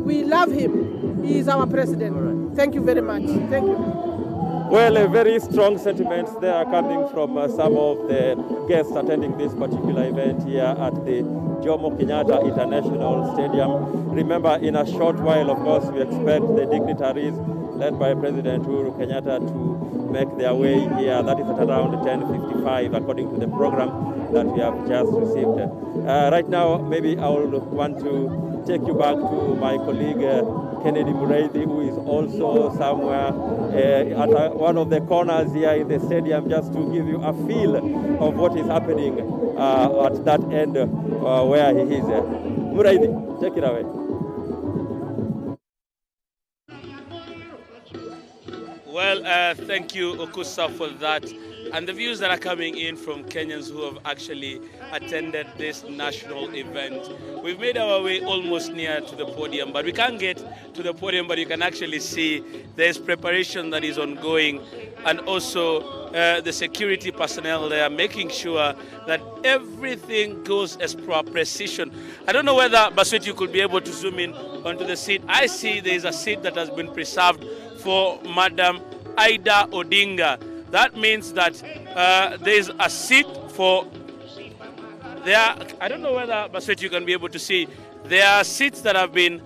We love him. He is our president. Right. Thank you very much. Thank you. Well, a very strong sentiments there coming from some of the guests attending this particular event here at the Jomo Kenyatta International Stadium. Remember, in a short while, of course, we expect the dignitaries led by President Uhuru Kenyatta to make their way here. That is at around 10:55, according to the program that we have just received. Right now, maybe I will want to take you back to my colleague, Kennedy Mureithi, who is also somewhere at one of the corners here in the stadium, just to give you a feel of what is happening at that end where he is. Mureithi, take it away. Well, thank you, Okusa, for that. And the views that are coming in from Kenyans who have actually attended this national event. We've made our way almost near to the podium, but we can't get to the podium, but you can actually see there's preparation that is ongoing, and also the security personnel there making sure that everything goes as per precision. I don't know whether, Baswet, you could be able to zoom in onto the seat. I see there's a seat that has been preserved for Madam Ida Odinga. That means that there's a seat for there. I don't know whether, Baswet, you can be able to see. There are seats that have been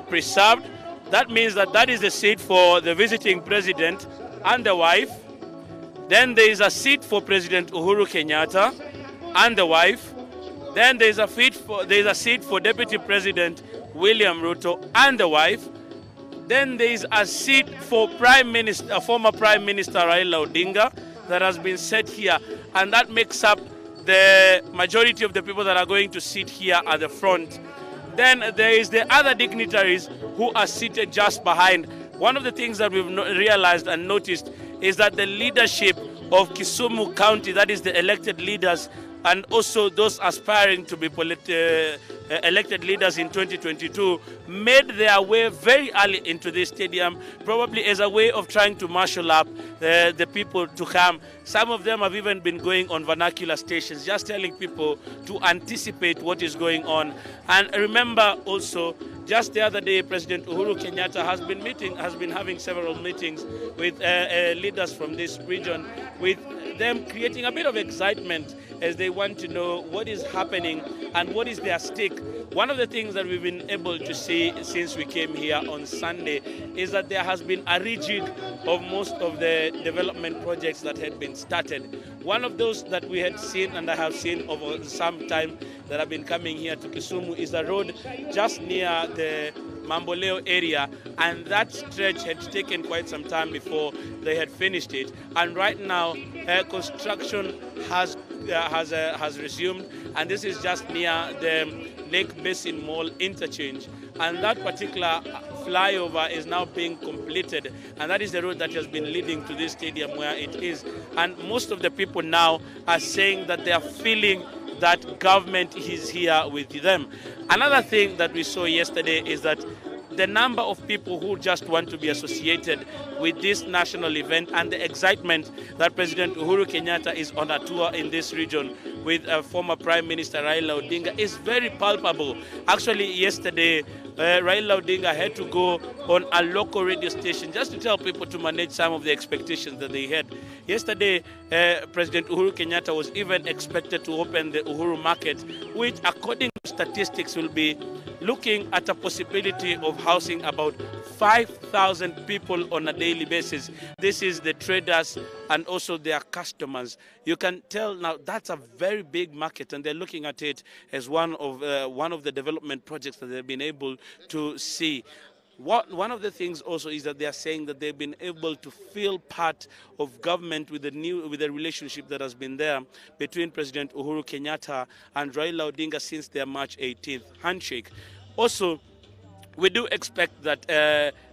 preserved. That means that that is the seat for the visiting president and the wife. Then there is a seat for President Uhuru Kenyatta and the wife. Then there is a seat for Deputy President William Ruto and the wife. Then there is a seat for former Prime Minister Raila Odinga that has been set here, and that makes up the majority of the people that are going to sit here at the front. Then there is the other dignitaries who are seated just behind. One of the things that we've realized and noticed is that the leadership of Kisumu County, that is the elected leaders, and also those aspiring to be elected leaders in 2022, made their way very early into this stadium, probably as a way of trying to marshal up the people to come. Some of them have even been going on vernacular stations, just telling people to anticipate what is going on. And remember also, just the other day, President Uhuru Kenyatta has been having several meetings with leaders from this region, with them creating a bit of excitement as they want to know what is happening and what is their stake. One of the things that we've been able to see since we came here on Sunday is that there has been a rejig of most of the development projects that had been started. One of those that we had seen, and I have seen over some time that I've been coming here to Kisumu, is a road just near the Mamboleo area, and that stretch had taken quite some time before they had finished it. And right now, construction has resumed, and this is just near the Lake Basin Mall interchange. And that particular flyover is now being completed, and that is the road that has been leading to this stadium where it is. And most of the people now are saying that they are feeling that government is here with them. Another thing that we saw yesterday is that the number of people who just want to be associated with this national event and the excitement that President Uhuru Kenyatta is on a tour in this region with former Prime Minister Raila Odinga is very palpable. Actually, yesterday, Raila Odinga had to go on a local radio station just to tell people to manage some of the expectations that they had. Yesterday, President Uhuru Kenyatta was even expected to open the Uhuru Market, which, according to statistics, will be looking at a possibility of housing about 5,000 people on a daily basis. This is the traders and also their customers. You can tell now that's a very big market, and they're looking at it as one of the development projects that they've been able to see. One of the things also is that they are saying that they've been able to feel part of government with the relationship that has been there between President Uhuru Kenyatta and Raila Odinga since their March 18th handshake. Also, we do expect that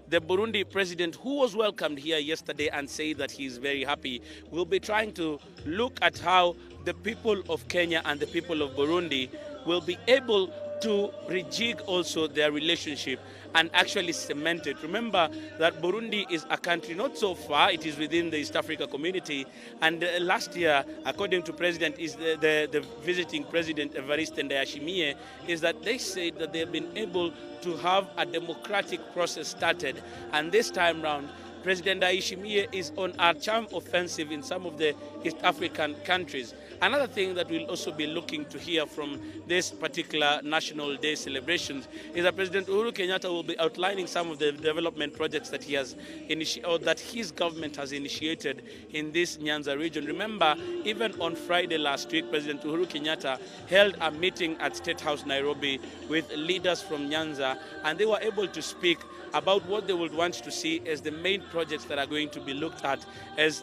the Burundi president, who was welcomed here yesterday and said that he is very happy, will be trying to look at how the people of Kenya and the people of Burundi will be able to rejig also their relationship and actually cement it. Remember that Burundi is a country not so far, it is within the East Africa community, and last year, according to President, the visiting President Evariste Ndayishimiye, is that they said that they have been able to have a democratic process started, and this time round, President Ndayishimiye is on a charm offensive in some of the East African countries. Another thing that we'll also be looking to hear from this particular National Day celebrations is that President Uhuru Kenyatta will be outlining some of the development projects that he has that his government has initiated in this Nyanza region. Remember, even on Friday last week, President Uhuru Kenyatta held a meeting at State House Nairobi with leaders from Nyanza, and they were able to speak about what they would want to see as the main projects that are going to be looked at as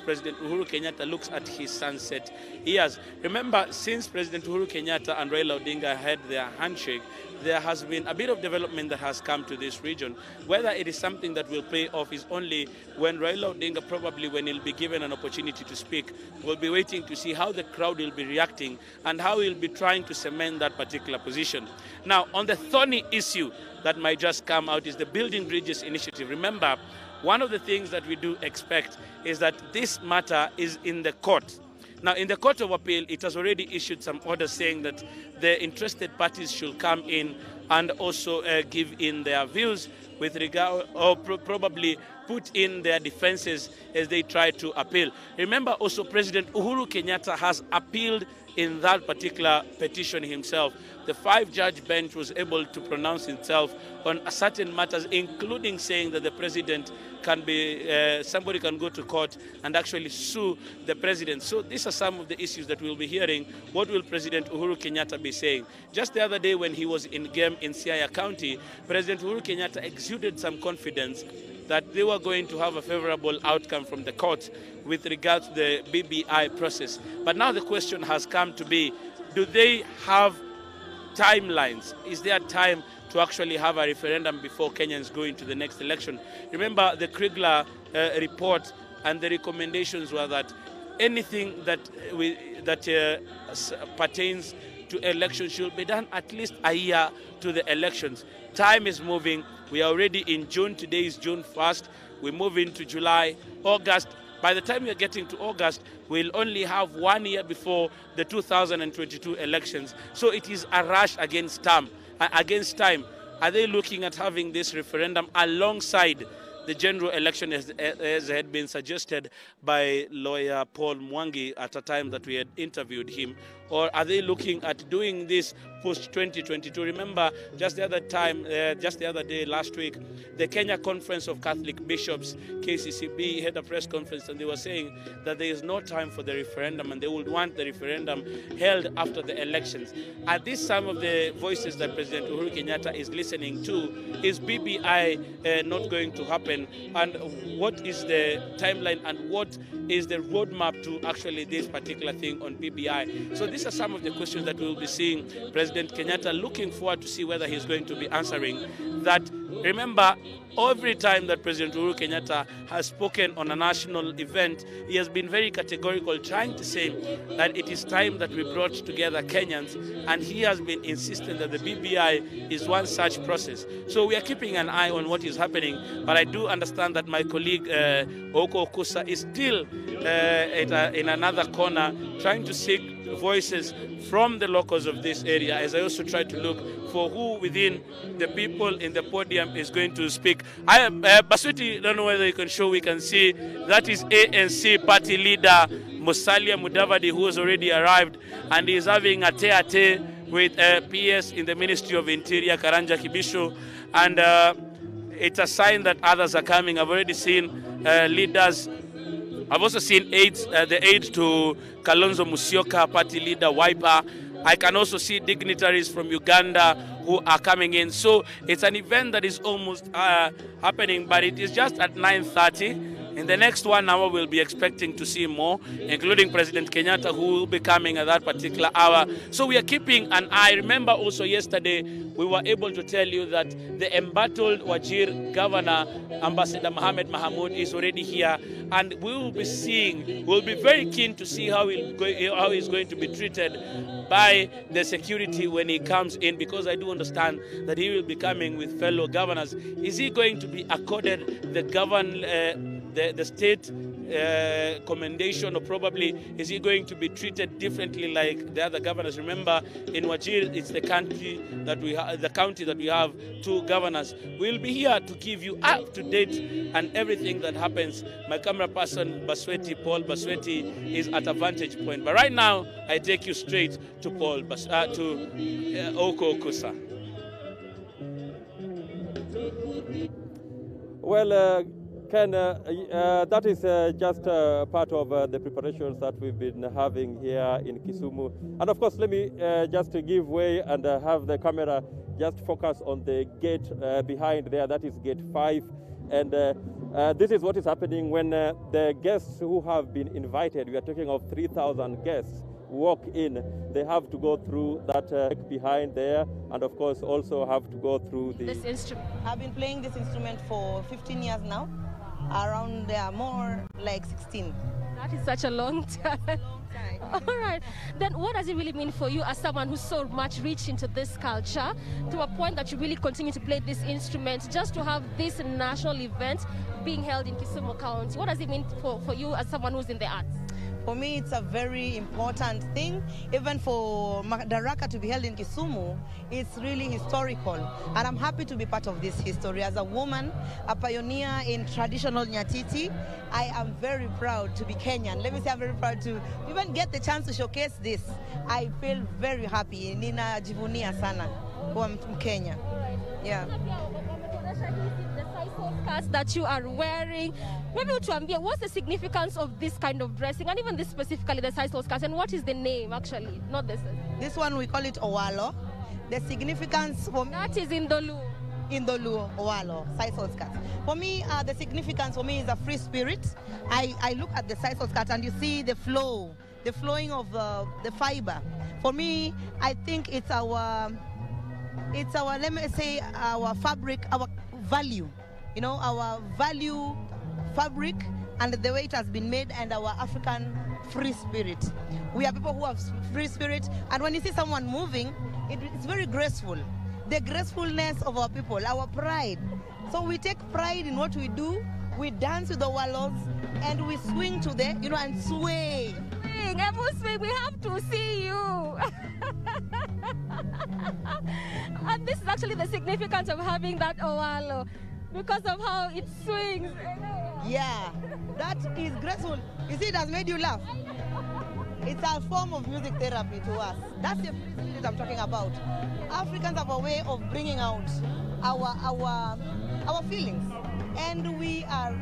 President Uhuru Kenyatta looks at his sunset years. Remember, since President Uhuru Kenyatta and Raila Odinga had their handshake, there has been a bit of development that has come to this region. Whether it is something that will pay off is only when Raila Odinga, probably when he'll be given an opportunity to speak, will be waiting to see how the crowd will be reacting and how he'll be trying to cement that particular position. Now, on the thorny issue that might just come out is the Building Bridges initiative. Remember, one of the things that we do expect is that this matter is in the court. Now, in the Court of Appeal, it has already issued some orders saying that the interested parties should come in and also give in their views with regard, or probably put in their defenses as they try to appeal. Remember also, President Uhuru Kenyatta has appealed in that particular petition himself. The 5-judge bench was able to pronounce itself on certain matters, including saying that the president can be, somebody can go to court and actually sue the president. So these are some of the issues that we'll be hearing. What will President Uhuru Kenyatta be saying? Just the other day when he was in game in Siaya County, President Uhuru Kenyatta exuded some confidence that they were going to have a favorable outcome from the court with regard to the BBI process. But now the question has come to be, do they have timelines? Is there time to actually have a referendum before Kenyans go into the next election? Remember the Kriegler report, and the recommendations were that anything that pertains to elections should be done at least a year to the elections. Time is moving. We are already in June. Today is June 1st. We move into July, August. By the time we are getting to August, we'll only have 1 year before the 2022 elections. So it is a rush against time. Are they looking at having this referendum alongside the general election as had been suggested by lawyer Paul Mwangi at a time that we had interviewed him? Or are they looking at doing this post-2022? Remember, just the other day, last week, the Kenya Conference of Catholic Bishops, KCCB, had a press conference, and they were saying that there is no time for the referendum, and they would want the referendum held after the elections. Are these some of the voices that President Uhuru Kenyatta is listening to? Is BBI not going to happen? And what is the timeline, and what is the roadmap to actually this particular thing on BBI? So these are some of the questions that we will be seeing President Kenyatta looking forward to see whether he's going to be answering that. Remember, every time that President Uhuru Kenyatta has spoken on a national event, he has been very categorical, trying to say that it is time that we brought together Kenyans, and he has been insistent that the BBI is one such process. So we are keeping an eye on what is happening, but I do understand that my colleague Oko Okusa is still in another corner trying to seek voices from the locals of this area, as I also try to look for who within the people in the podium is going to speak. Basuti, don't know whether you can show, we can see that is ANC party leader Musalia Mudavadi, who has already arrived, and he is having a te-a-te with PS in the Ministry of Interior, Karanja Kibisho, and it's a sign that others are coming. I've already seen leaders. I've also seen the aide to Kalonzo Musyoka, party leader, Wiper. I can also see dignitaries from Uganda who are coming in. So it's an event that is almost happening, but it is just at 9:30. In the next 1 hour, we'll be expecting to see more, including President Kenyatta, who will be coming at that particular hour. So we are keeping an eye. Remember also yesterday, we were able to tell you that the embattled Wajir Governor, Ambassador Mohamed Mahmoud, is already here. And we will be seeing, we'll be very keen to see how he's going to be treated by the security when he comes in, because I do understand that he will be coming with fellow governors. Is he going to be accorded the state commendation, or probably is he going to be treated differently like the other governors? Remember, in Wajir, it's the county that we have 2 governors. We'll be here to give you up to date and everything that happens. My camera person, Paul Basweti, is at a vantage point. But right now, I take you straight to Oko Okusa. Well, Ken, that is just part of the preparations that we've been having here in Kisumu. And of course, let me just give way and have the camera just focus on the gate behind there. That is gate 5. And this is what is happening when the guests who have been invited, we are talking of 3,000 guests, walk in. They have to go through that behind there, and of course also have to go through this instrument. I've been playing this instrument for 15 years now. Around there, more like 16. That is such a long time. All right. Then what does it really mean for you as someone who's so much rich into this culture, to a point that you really continue to play this instrument, just to have this national event being held in Kisumu County? What does it mean for you as someone who's in the arts? For me, it's a very important thing. Even for Madaraka to be held in Kisumu, it's really historical. And I'm happy to be part of this history. As a woman, a pioneer in traditional Nyatiti, I am very proud to be Kenyan. Let me say I'm very proud to even get the chance to showcase this. I feel very happy. Nina jivunia sana kuwa Mkenya. Yeah. That you are wearing, maybe tuambie, what's the significance of this kind of dressing, and even this specifically the sisal skirt, and what is the name actually? Not this. This one we call it Owalo. The significance for me, that is in the Luo. In the Luo, Owalo, sisal skirt. For me, the significance for me is a free spirit. I look at the sisal skirt and you see the flow, the flowing of the fiber. For me, I think it's our, let me say, our fabric, our value. You know, our value fabric and the way it has been made, and our African free spirit. We are people who have free spirit, and when you see someone moving, it's very graceful. The gracefulness of our people, our pride. So we take pride in what we do. We dance with the wallows, and we swing to the, and sway. Swing, we have to see you. And this is actually the significance of having that Owalo, because of how it swings. Yeah, that is graceful. You see, it has made you laugh. It's a form of music therapy to us. That's the spirit I'm talking about. Africans have a way of bringing out our feelings, and we are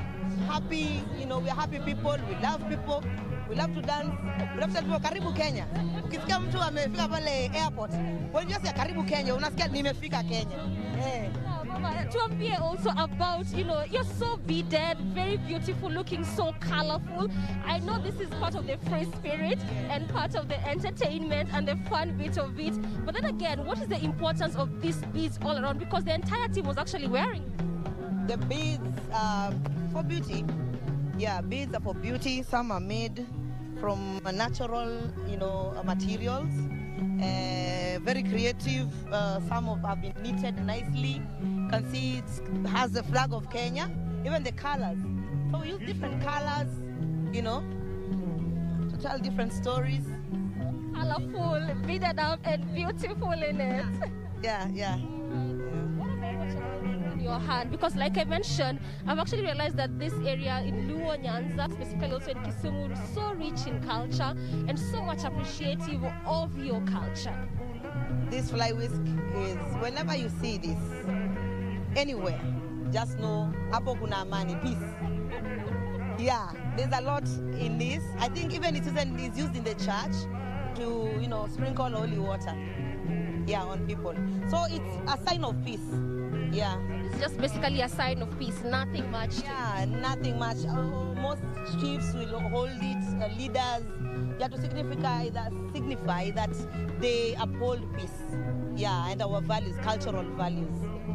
happy. We are happy people. We love people. We love to dance. We love to tell people, Karibu Kenya. Ukisikia mtu amefika pale airport, when you say Karibu Kenya, unasikia nimefika Kenya. Tuambie also about, you're so beaded, very beautiful, looking so colorful. I know this is part of the free spirit and part of the entertainment and the fun bit of it. But then again, what is the importance of these beads all around? Because the entire team was actually wearing the beads for beauty. Yeah, beads are for beauty. Some are made from natural, materials. Very creative. Some have been knitted nicely. You can see it has the flag of Kenya. Even the colors. So we use different colors, to tell different stories. Colorful, beaded up, and beautiful in it. Yeah. Your hand, because like I mentioned, I've actually realized that this area in Luo Nyanza, specifically also in Kisumu, is so rich in culture and so much appreciative of your culture. This fly whisk is, whenever you see this, anywhere, just know, hapo kuna amani, peace. Yeah, there's a lot in this. I think even it is used in the church to, sprinkle holy water, on people. So it's a sign of peace. Yeah. It's just basically a sign of peace, nothing much. Yeah, nothing much. Most chiefs will hold it, leaders, to signify that they uphold peace. Yeah, and our values, cultural values.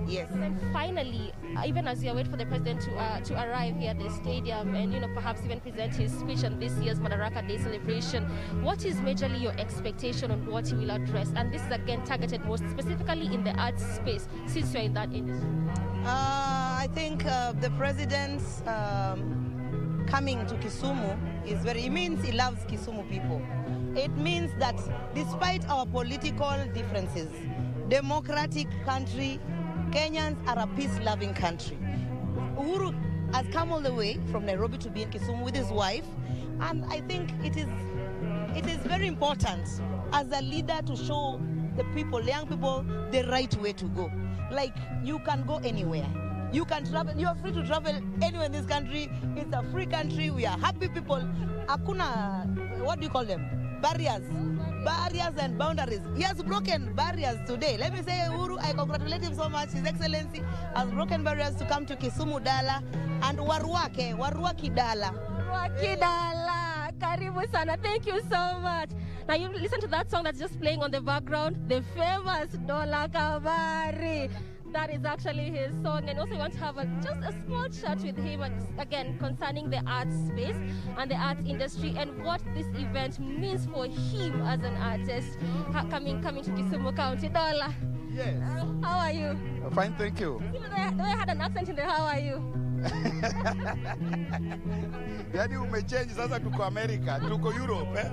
Yes. And finally, even as you wait for the president to arrive here at the stadium and perhaps even present his speech on this year's Madaraka Day celebration, what is majorly your expectation on what he will address? And this is again targeted most specifically in the arts space, since you're in that industry. I think the president coming to Kisumu it means he loves Kisumu people. It means that despite our political differences, democratic country, Kenyans are a peace-loving country. Uhuru has come all the way from Nairobi to be in Kisumu with his wife, and I think it is very important as a leader to show the people, the young people, the right way to go. Like, you can go anywhere. You can travel. You are free to travel anywhere in this country. It's a free country. We are happy people. Hakuna, what do you call them? Barriers and boundaries. He has broken barriers today. Let me say, Uhuru, I congratulate him so much. His Excellency has broken barriers to come to Kisumu Dala and Waruaki Dala. Waruaki Dala. Karibu sana. Thank you so much. Now you listen to that song that's just playing on the background, the famous Dola Kabari. That is actually his song, and also we want to have just a small chat with him again concerning the arts space and the arts industry and what this event means for him as an artist coming to Kisumu County. Dola. Yes. How are you? Fine, thank you. I had an accent in the how are you? Yani umechange sasa tuko America, tuko Europe, eh?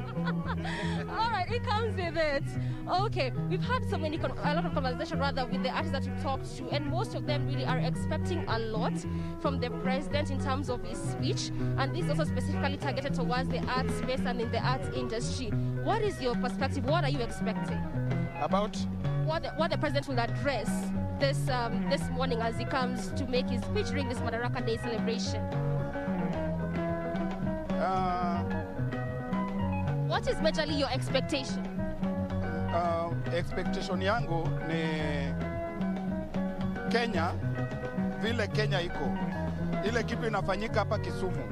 All right, it comes with it. Okay, we've had a lot of conversation rather with the artists that we've talked to, and most of them really are expecting a lot from the president in terms of his speech, and this also specifically targeted towards the arts space and in the arts industry. What is your perspective? What are you expecting? About? What the president will address this morning as he comes to make his speech during this Madaraka Day celebration. What is majorly your expectation? Expectation yangu ni Kenya, vile Kenya iko. Ile kitu inafanyika hapa Kisumu.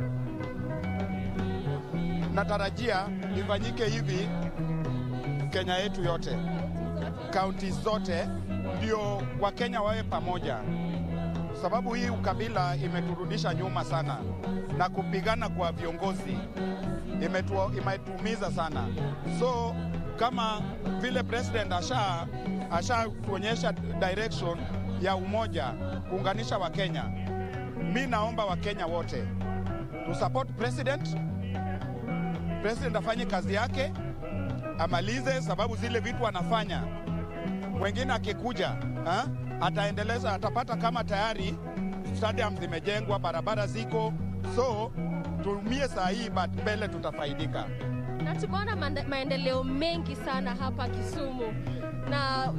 Natarajia ifanyike hivi Kenya yetu yote. County zote ndio Wakenya wawe pamoja. Sababu hii ukabila imeturudisha nyuma sana na kupigana kwa viongozi imetuumiza sana. So kama vile president asha tuonyesha direction ya umoja kuunganisha Wakenya, mi naomba Wakenya wote to support president afanye kazi yake, amalize, sababu zile vitu anafanya wengine akikuja ataendeleza, atapata kama tayari stadium zimejengwa, barabara ziko, so tumie saa hii mbele tutafaidika. Na tumeona maendeleo mengi sana hapa Kisumu, na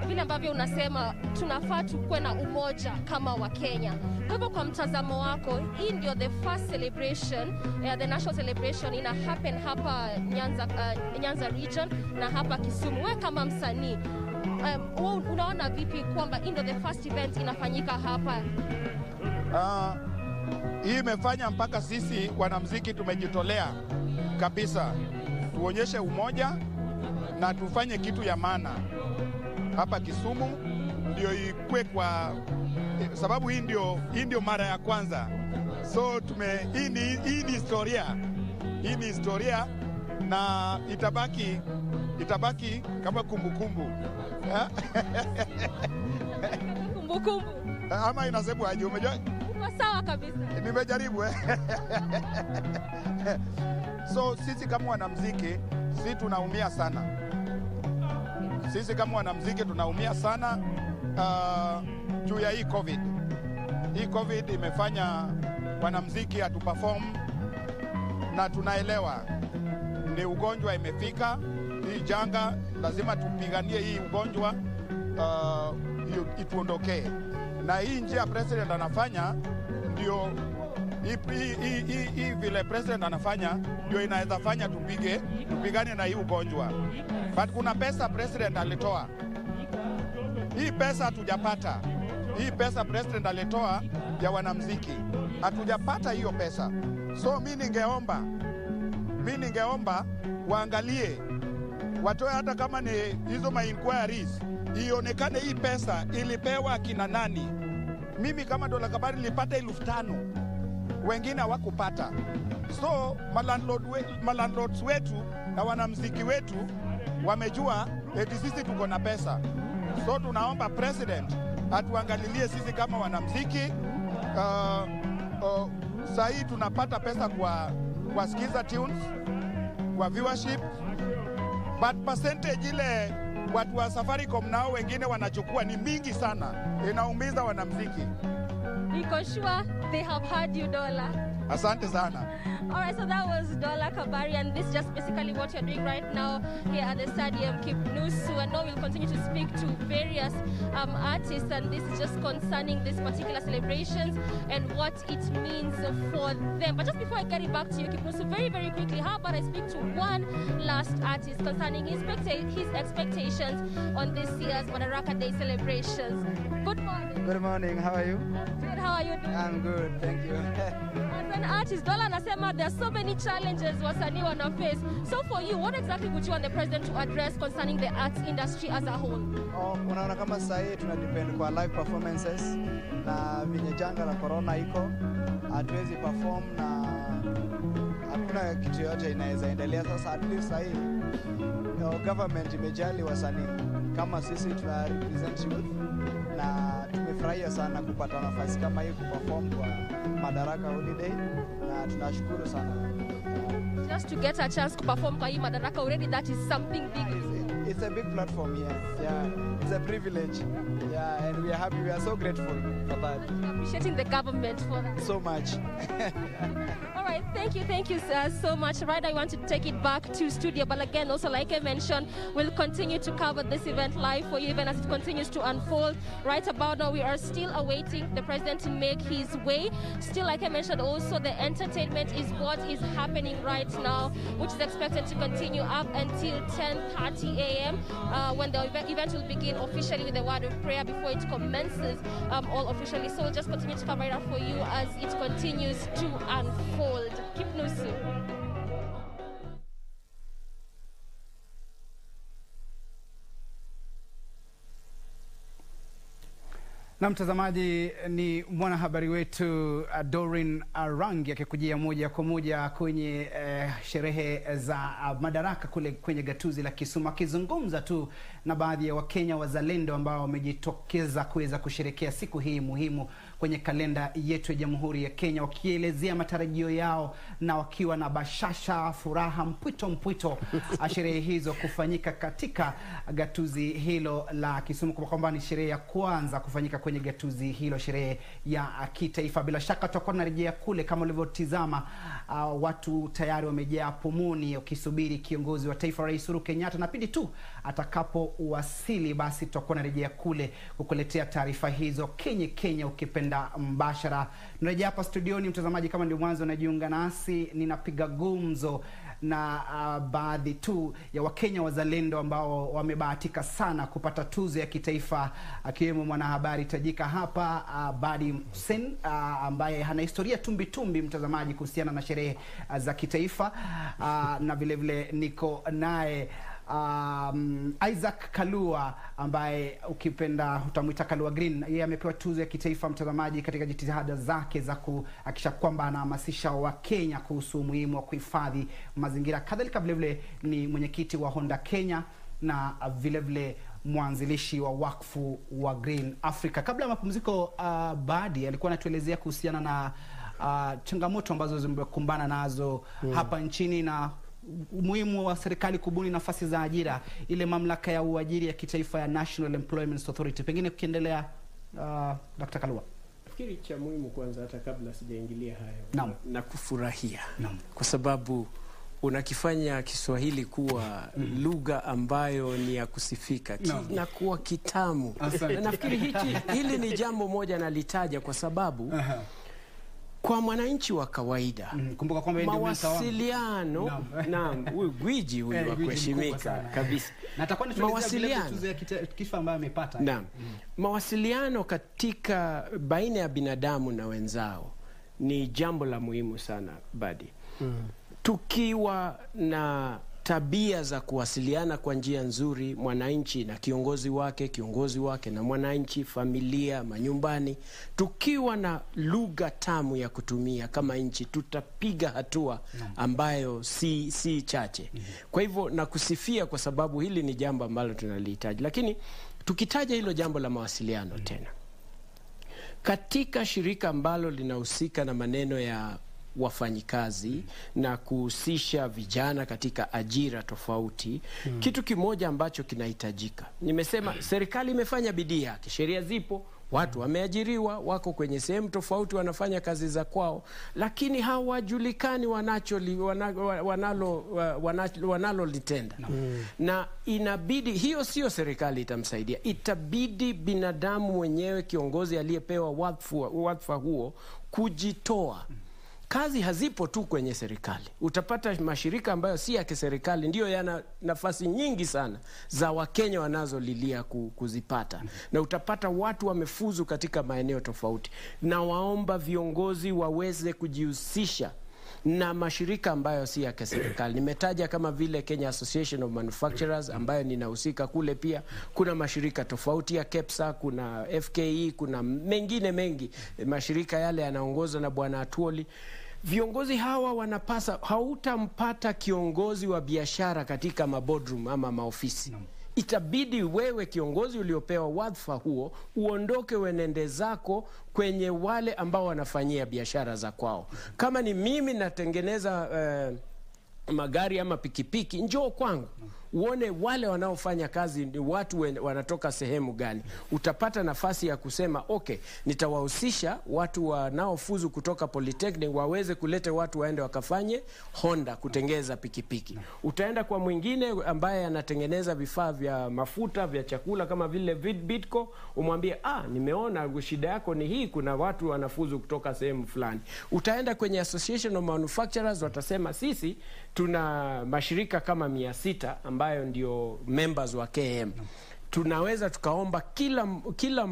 vile ambavyo unasema tunafaa tukue na umoja kama Wakenya. Kwa hivyo kwa mtazamo wako, hii ndio the first celebration, the national celebration ina happen hapa Nyanza region na hapa Kisumu. Wewe kama msanii, unaona vipi kwamba hii ndio the first event inafanyika hapa? Hii imefanya mpaka sisi wanamuziki tumejitolea kabisa tuonyeshe umoja na tufanye kitu ya maana hapa Kisumu, ndio ikue kwa sababu hii ndio mara ya kwanza. So hii ni historia na itabaki kama kumbukumbu. Kumbukumbu. Ama inasema aje, umejua? Uko sawa kabisa. Nimejaribu So sisi kama wanamuziki, sisi tunaumia sana. Juu ya hii COVID. Hii COVID imefanya wanamuziki hatuperform, na tunaelewa ni ugonjwa imefika, hii janga lazima tupiganie hii ugonjwa ituondokee. Na hii njia president anafanya ndio hii vile president anafanya ndio inaweza fanya tupigane na hii ugonjwa. But kuna pesa president alitoa. Hii pesa hatujapata. hii pesa president alitoa ya wanamuziki. Hatujapata hiyo pesa. So mimi ningeomba waangalie, watoe hata kama ni hizo inquiries, ionekane hii pesa ilipewa kina nani. Mimi kama Dola Kabari nilipata 5,000, wengine hawakupata. So malandlords wetu na wanamuziki wetu wamejua eti sisi tuko na pesa. So tunaomba president atuangalilie sisi kama wanamuziki. Sahii tunapata pesa kwa skiza tunes, kwa viewership, but percentage ile watu wa Safaricom nao wengine wanachukua ni mingi sana, inaumiza wanamuziki. Niko sure they have heard you, Dola. Asante sana. All right, so that was Dola Kabari, and this is just basically what you're doing right now here at the stadium, Kipnusu. And now we'll continue to speak to various artists, and this is just concerning these particular celebrations and what it means for them. But just before I get it back to you, Kipnusu, very, very quickly, how about I speak to one last artist concerning his expectations on this year's Madaraka Day celebrations. Good morning. Good morning, how are you? Good, how are you doing? I'm good, thank you. As an artist, Dola anasema there are so many challenges wasanii wana face. So for you, what exactly would you want the president to address concerning the arts industry as a whole? Unaona kama sasa hivi tunadepend kwa live performances, na venye janga la corona iko, hatuwezi perform na hakuna kitu yote inaweza endelea. Sasa at least sasa hivi government imejali wasanii kama sisi tuna represent youth, na tumefurahia sana kupata nafasi kama hii kuperform kwa Madaraka Holiday, na tunashukuru sana. Just to get a chance to perform kwa hii Madaraka already, that is something big. It's a big platform here. Yeah, it's a privilege. Yeah, and we are happy. We are so grateful for that. Appreciating the government for that. So much. All right, thank you so much. Right, I want to take it back to studio, but again, also like I mentioned, we'll continue to cover this event live for you even as it continues to unfold. Right about now, we are still awaiting the president to make his way. Still, like I mentioned, also the entertainment is what is happening right now, which is expected to continue up until 10:30 a.m. When the event will begin officially with the word of prayer before it commences all officially. So we'll just continue to cover it up for you as it continues to unfold. Kipnusu. Na mtazamaji, ni mwanahabari wetu Doreen Arangi akikujia moja kwa moja kwenye sherehe za Madaraka kule kwenye gatuzi la Kisumu, akizungumza tu na baadhi ya Wakenya wazalendo ambao wamejitokeza kuweza kusherehekea siku hii muhimu kwenye kalenda yetu ya Jamhuri ya Kenya, wakielezea matarajio yao na wakiwa na bashasha, furaha mpwito sherehe hizo kufanyika katika gatuzi hilo la Kisumu, kwa kwamba ni sherehe ya kwanza kufanyika kwenye gatuzi hilo, sherehe ya kitaifa. Bila shaka tutakuwa tunarejea kule kama ulivyotizama, watu tayari wamejaa pomoni ukisubiri kiongozi wa taifa Rais Uhuru Kenyatta, na pindi tu atakapowasili basi tutakuwa tunarejea kule kukuletea taarifa hizo Kenya ukipenda mbashara. Tunarejea hapa studioni, mtazamaji, kama ndio mwanzo unajiunga nasi, ninapiga gumzo na baadhi tu ya Wakenya wazalendo ambao wamebahatika sana kupata tuzo ya kitaifa, akiwemo mwanahabari tajika hapa Badi Hussein, ambaye hana historia tumbi mtazamaji kuhusiana na sherehe za kitaifa, na vile vile niko naye Isaac Kalua ambaye ukipenda utamuita Kalua Green. Yeye amepewa tuzo ya kitaifa mtazamaji katika jitihada zake za kuhakikisha kwamba anahamasisha Wakenya kuhusu umuhimu wa kuhifadhi mazingira. Kadhalika vile vile ni mwenyekiti wa Honda Kenya na vile vile mwanzilishi wa wakfu wa Green Africa. Kabla ya mapumziko, Badi alikuwa anatuelezea kuhusiana na changamoto ambazo zimekumbana nazo hapa nchini na umuhimu wa serikali kubuni nafasi za ajira, ile mamlaka ya uajiri ya kitaifa ya National Employment Authority. Pengine ukiendelea Dr. Kalua. Nafikiri cha muhimu kwanza, hata kabla sijaingilia hayo, na kufurahia kwa sababu unakifanya Kiswahili kuwa lugha ambayo ni ya kusifika, na kuwa kitamu. Nafikiri hili ni jambo moja nalitaja kwa sababu Kwa mwananchi wa kawaida, kumbuka kwamba mawasiliano, naam, huyu gwiji huyu wa kuheshimika kabisa. Na atakuwa ni tuzo ya kitaifa ambayo amepata. Naam. Mawasiliano katika baina ya binadamu na wenzao ni jambo la muhimu sana, Badi. Tukiwa na tabia za kuwasiliana kwa njia nzuri, mwananchi na kiongozi wake na mwananchi, familia, manyumbani, tukiwa na lugha tamu ya kutumia kama nchi, tutapiga hatua ambayo si chache. Kwa hivyo nakusifia kwa sababu hili ni jambo ambalo tunalihitaji. Lakini tukitaja hilo jambo la mawasiliano tena, katika shirika ambalo linahusika na maneno ya wafanyikazi na kuhusisha vijana katika ajira tofauti, kitu kimoja ambacho kinahitajika. Nimesema serikali imefanya bidii yake, sheria zipo, watu wameajiriwa, wako kwenye sehemu tofauti wanafanya kazi za kwao, lakini hawajulikani wanalolitenda. Na inabidi, hiyo sio serikali itamsaidia, itabidi binadamu mwenyewe, kiongozi aliyepewa wadhifa huo, kujitoa. Kazi hazipo tu kwenye serikali. Utapata mashirika ambayo si ya kiserikali ndio yana nafasi nyingi sana za Wakenya wanazolilia kuzipata. Na utapata watu wamefuzu katika maeneo tofauti. Na waomba viongozi waweze kujihusisha na mashirika ambayo si ya kiserikali. Nimetaja kama vile Kenya Association of Manufacturers ambayo ninahusika kule pia. Kuna mashirika tofauti ya KEPSA, kuna FKE, kuna mengine mengi. Mashirika yale yanaongozwa na Bwana Atuoli. Viongozi hawa wanapasa, hautampata kiongozi wa biashara katika maboardroom ama maofisi. Itabidi wewe kiongozi uliopewa wadhifa huo uondoke wenende zako kwenye wale ambao wanafanyia biashara za kwao. Kama ni mimi natengeneza magari ama pikipiki, njoo kwangu uone wale wanaofanya kazi ni watu wanatoka sehemu gani. Utapata nafasi ya kusema okay, nitawahusisha watu wanaofuzu kutoka Polytechnic waweze kuleta watu waende wakafanye Honda kutengeza pikipiki. Utaenda kwa mwingine ambaye anatengeneza vifaa vya mafuta vya chakula kama vile Bidco, umwambie nimeona shida yako ni hii, kuna watu wanafuzu kutoka sehemu fulani. Utaenda kwenye Association of Manufacturers, watasema sisi tuna mashirika kama 600 ambayo ndio members wa KM. Tunaweza tukaomba kila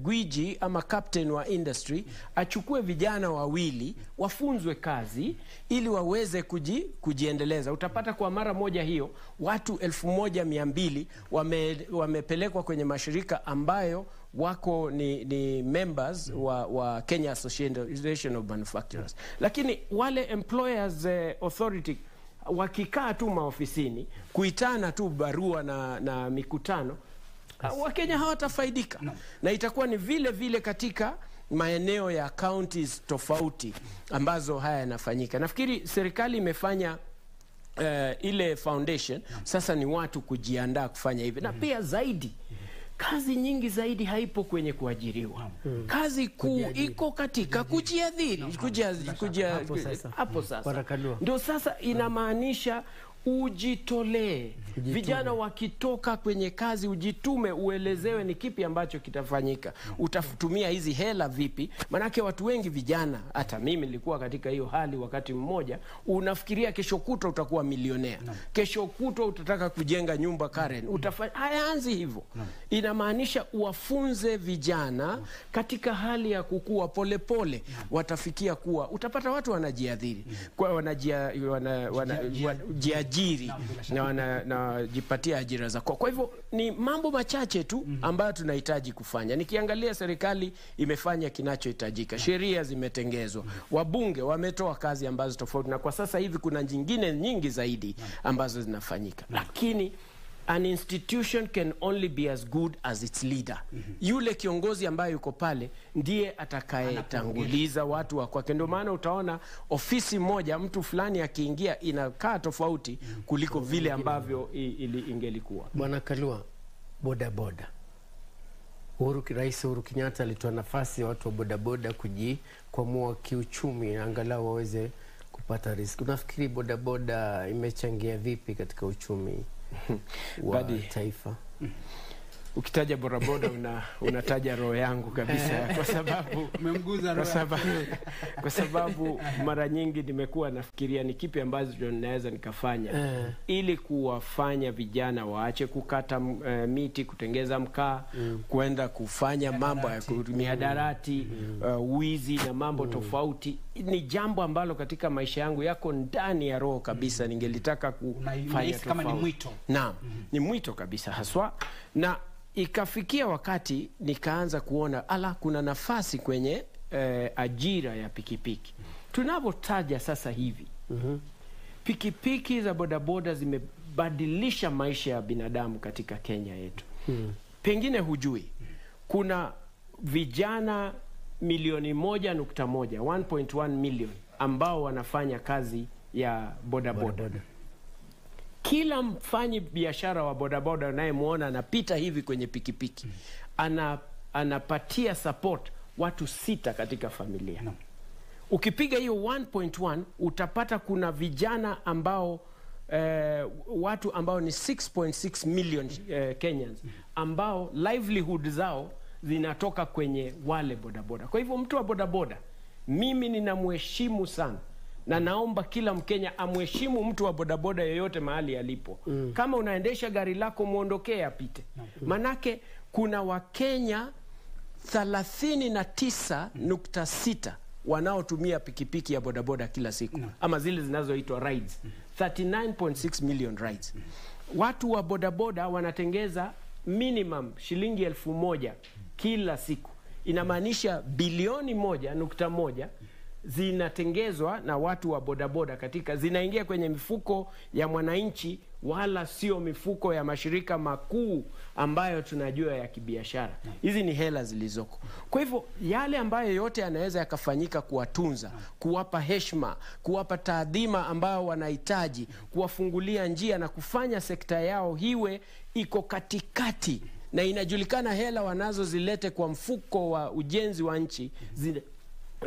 gwiji ama captain wa industry achukue vijana wawili wafunzwe kazi ili waweze kujiendeleza. Utapata kwa mara moja hiyo watu 1200 wamepelekwa kwenye mashirika ambayo wako ni members wa Kenya Association of Manufacturers. Lakini wale employers authority wakikaa tu maofisini kuitana tu barua na mikutano, Wakenya hawatafaidika. Na itakuwa ni vile vile katika maeneo ya counties tofauti ambazo haya yanafanyika. Nafikiri serikali imefanya ile foundation, sasa ni watu kujiandaa kufanya hivi. Na pia zaidi, kazi nyingi zaidi haipo kwenye kuajiriwa. Kazi kuu iko katika kujiadhiri. Hapo sasa. Ndio sasa inamaanisha ujitolee. Vijana wakitoka kwenye kazi ujitume, uelezewe ni kipi ambacho kitafanyika. Utatumia hizi hela vipi? Manake watu wengi vijana, hata mimi nilikuwa katika hiyo hali wakati mmoja, unafikiria kesho kutwa utakuwa milionea. Kesho kutwa utataka kujenga nyumba Karen. Hayaanzi hivyo. Inamaanisha uwafunze vijana katika hali ya kukua polepole. Watafikia kuwa, utapata watu wanajiadhiri. Kwa wanajiajiri na wanajipatia ajira za kwa hivyo ni mambo machache tu ambayo tunahitaji kufanya. Nikiangalia serikali imefanya kinachohitajika. Sheria zimetengezwa. Wabunge wametoa kazi ambazo tofauti, na kwa sasa hivi kuna nyingine nyingi zaidi ambazo zinafanyika. Lakini an institution can only be as good as its leader. Yule kiongozi ambaye yuko pale ndiye atakayetanguliza watu wa kwake. Ndio maana utaona ofisi moja mtu fulani akiingia inakaa tofauti kuliko vile ambavyo ingelikuwa. Bwana Kalua, bodaboda. Rais Uhuru Kenyatta alitoa nafasi ya watu wa bodaboda kujikwamua kiuchumi, angalau waweze kupata riziki. Unafikiri bodaboda imechangia vipi katika uchumi wa taifa? ukitaja bodaboda unataja roho yangu kabisa, kwa sababu mara nyingi nimekuwa nafikiria ni kipi ambacho naweza nikafanya ili kuwafanya vijana waache kukata miti, kutengeza mkaa, kwenda kufanya mambo ya mihadarati, wizi na mambo tofauti. Ni jambo ambalo katika maisha yangu yako ndani ya roho kabisa, ningelitaka kufanya kama ni mwito. Naam, ni mwito kabisa haswa. Na ikafikia wakati nikaanza kuona kuna nafasi kwenye ajira ya pikipiki. Tunapotaja sasa hivi, pikipiki za bodaboda zimebadilisha maisha ya binadamu katika Kenya yetu. Pengine hujui, kuna vijana milioni 1.1, 1.1 million ambao wanafanya kazi ya bodaboda. Kila mfanyi biashara wa bodaboda unayemuona anapita hivi kwenye pikipiki, anapatia support watu 6 katika familia. Ukipiga hiyo 1.1 utapata kuna vijana ambao watu ambao ni 6.6 million Kenyans ambao livelihood zao zinatoka kwenye wale bodaboda. Kwa hivyo mtu wa bodaboda, mimi ninamheshimu sana, na naomba kila Mkenya amheshimu mtu wa bodaboda yoyote mahali alipo. Kama unaendesha gari lako, muondokee apite. Manake kuna Wakenya 39.6 wanaotumia pikipiki ya bodaboda kila siku, ama zile zinazoitwa rides. 39.6 million rides. Watu wa bodaboda wanatengeza minimum shilingi 1,000 kila siku. Inamaanisha bilioni 1.1 zinatengezwa na watu wa bodaboda zinaingia kwenye mifuko ya mwananchi, wala sio mifuko ya mashirika makuu ambayo tunajua ya kibiashara. Hizi ni hela zilizoko. Kwa hivyo yale ambayo yote yanaweza yakafanyika kuwatunza, kuwapa heshima, kuwapa taadhima ambao wanahitaji, kuwafungulia njia na kufanya sekta yao hiwe iko katikati na inajulikana hela wanazozilete kwa mfuko wa ujenzi wa nchi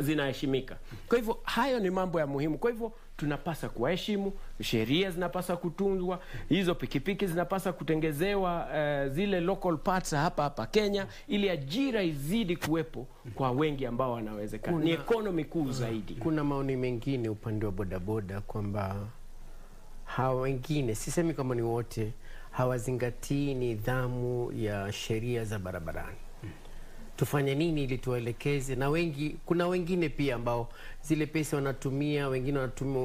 zinaheshimika. Kwa hivyo hayo ni mambo ya muhimu. Kwa hivyo tunapasa kuheshimu, sheria zinapasa kutunzwa, hizo pikipiki zinapasa kutengezewa zile local parts hapa Kenya, ili ajira izidi kuwepo kwa wengi ambao wanawezekana. Ni economy kuu zaidi. Kuna maoni mengine upande wa bodaboda kwamba hawa wengine, sisemi kama ni wote, hawazingatii nidhamu ya sheria za barabarani. Tufanye nini ili tuwaelekeze? Na kuna wengine pia ambao zile pesa wanatumia, wengine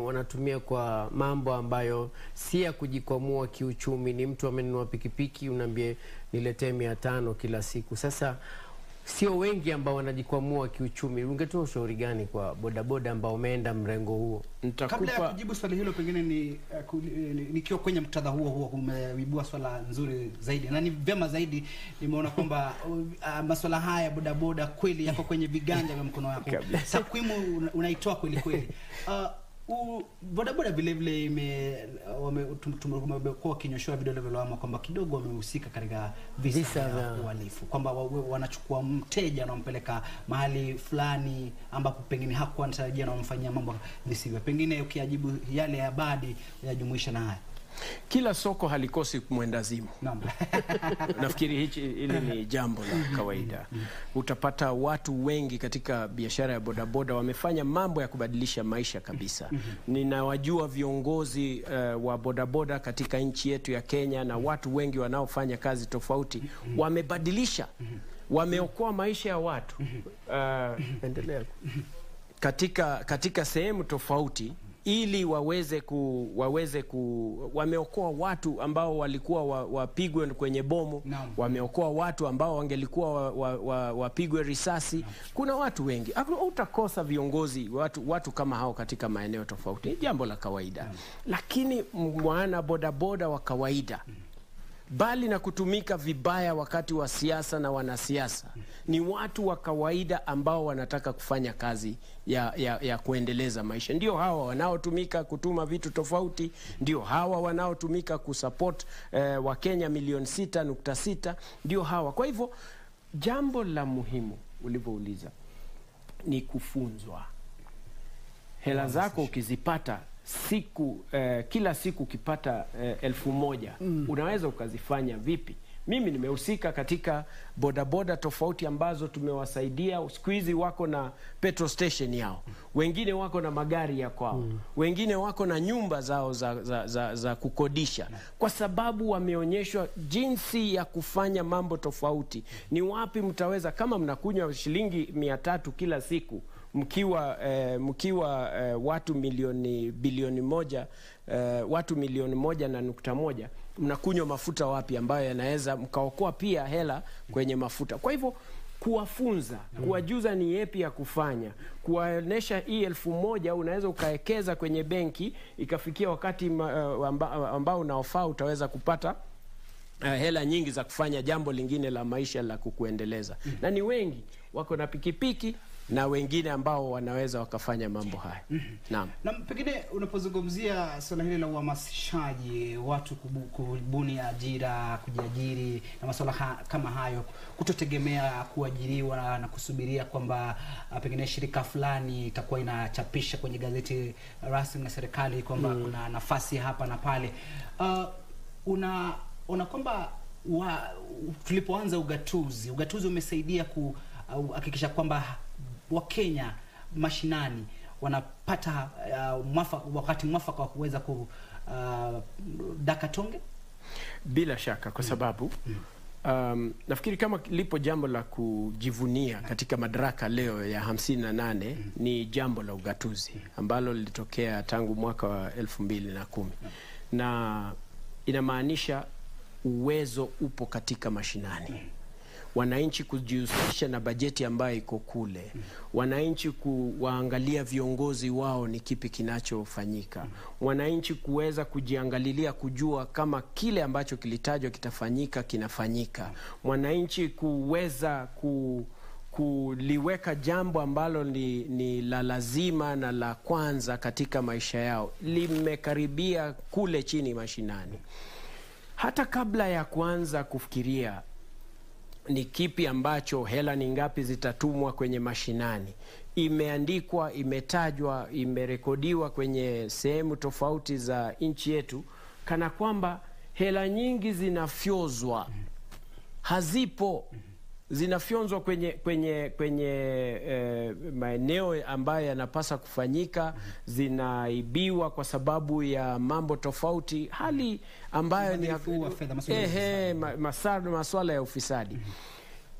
wanatumia kwa mambo ambayo si ya kujikwamua kiuchumi. Ni mtu amenunua pikipiki, unaambie niletee 500 kila siku. Sasa sio wengi ambao wanajikwamua kiuchumi. Ungetoa ushauri gani kwa bodaboda ambao umeenda mrengo huo? Kabla ya kujibu swali hilo, pengine nikiwa kwenye muktadha huo umeibua swala nzuri zaidi, na ni vyema zaidi nimeona kwamba masuala haya bodaboda kweli yako kwenye viganja vya mkono wako. Takwimu unaitoa kweli. Bodaboda vile vile tumekuwa kinyoshoa vidole vya lawama kwamba kidogo wamehusika katika visa vya uhalifu, kwamba wanachukua mteja na wampeleka mahali fulani ambapo pengine hakuwa anatarajia na wamfanyia mambo visivyo. Pengine ukiajibu yale ya badi yajumuisha na haya. Kila soko halikosi mwendazimu. Nafikiri hili ni jambo la kawaida. Utapata watu wengi katika biashara ya bodaboda wamefanya mambo ya kubadilisha maisha kabisa. Ninawajua viongozi wa bodaboda katika nchi yetu ya Kenya, na watu wengi wanaofanya kazi tofauti wamebadilisha, wameokoa maisha ya watu katika sehemu tofauti, ili wameokoa watu ambao walikuwa wapigwe kwenye bomu, wameokoa watu ambao wangelikuwa wapigwe risasi. Kuna watu wengi, utakosa viongozi watu kama hao katika maeneo tofauti. Ni jambo la kawaida. Lakini mwana bodaboda wa kawaida, bali na kutumika vibaya wakati wa siasa na wanasiasa, ni watu wa kawaida ambao wanataka kufanya kazi ya kuendeleza maisha. Ndio hawa wanaotumika kutuma vitu tofauti, ndio hawa wanaotumika kusupport Wakenya milioni 6.6, ndio hawa. Kwa hivyo jambo la muhimu ulivyouliza ni kufunzwa. Hela zako ukizipata kila siku ukipata 1,000, unaweza ukazifanya vipi? Mimi nimehusika katika bodaboda tofauti ambazo tumewasaidia. Siku hizi wako na petrol station yao, wengine wako na magari ya kwao, wengine wako na nyumba zao za kukodisha, kwa sababu wameonyeshwa jinsi ya kufanya mambo tofauti. Ni wapi mtaweza, kama mnakunywa shilingi 300 kila siku, mkiwa watu bilioni moja, watu milioni 1.1, mnakunywa mafuta wapi ambayo yanaweza mkaokoa pia hela kwenye mafuta? Kwa hivyo kuwafunza, kuwajuza ni yepi ya kufanya, kuwaonesha hii 1000 unaweza ukaekeza kwenye benki, ikafikia wakati ambao unaofaa utaweza kupata hela nyingi za kufanya jambo lingine la maisha la kukuendeleza. Na ni wengi wako na pikipiki na wengine ambao wanaweza wakafanya mambo haya. Naam. Na pengine unapozungumzia swala hili la uhamasishaji watu kubuni ajira, kujiajiri na masuala kama hayo, kutotegemea kuajiriwa na kusubiria kwamba pengine shirika fulani itakuwa inachapisha kwenye gazeti rasmi na serikali kwamba kuna nafasi hapa na pale, una kwamba tulipoanza ugatuzi umesaidia kuhakikisha kwamba Wakenya mashinani wanapata wakati mwafaka wa kuweza kudaka tonge? Bila shaka, kwa sababu nafikiri kama lipo jambo la kujivunia katika madaraka leo ya 58 ni jambo la ugatuzi ambalo lilitokea tangu mwaka wa 2010, na inamaanisha uwezo upo katika mashinani. Wananchi kujihusisha na bajeti ambayo iko kule, wananchi kuwaangalia viongozi wao ni kipi kinachofanyika, wananchi kuweza kujiangalilia kujua kama kile ambacho kilitajwa kitafanyika kinafanyika, wananchi kuweza kuliweka jambo ambalo ni la lazima na la kwanza katika maisha yao, limekaribia kule chini mashinani. Hata kabla ya kuanza kufikiria ni kipi ambacho, hela ni ngapi zitatumwa kwenye mashinani, imeandikwa, imetajwa, imerekodiwa kwenye sehemu tofauti za nchi yetu, kana kwamba hela nyingi zinafyozwa, hazipo, zinafyonzwa kwenye maeneo ambayo yanapasa kufanyika, zinaibiwa kwa sababu ya mambo tofauti, hali ambayo ni masuala ya ufisadi.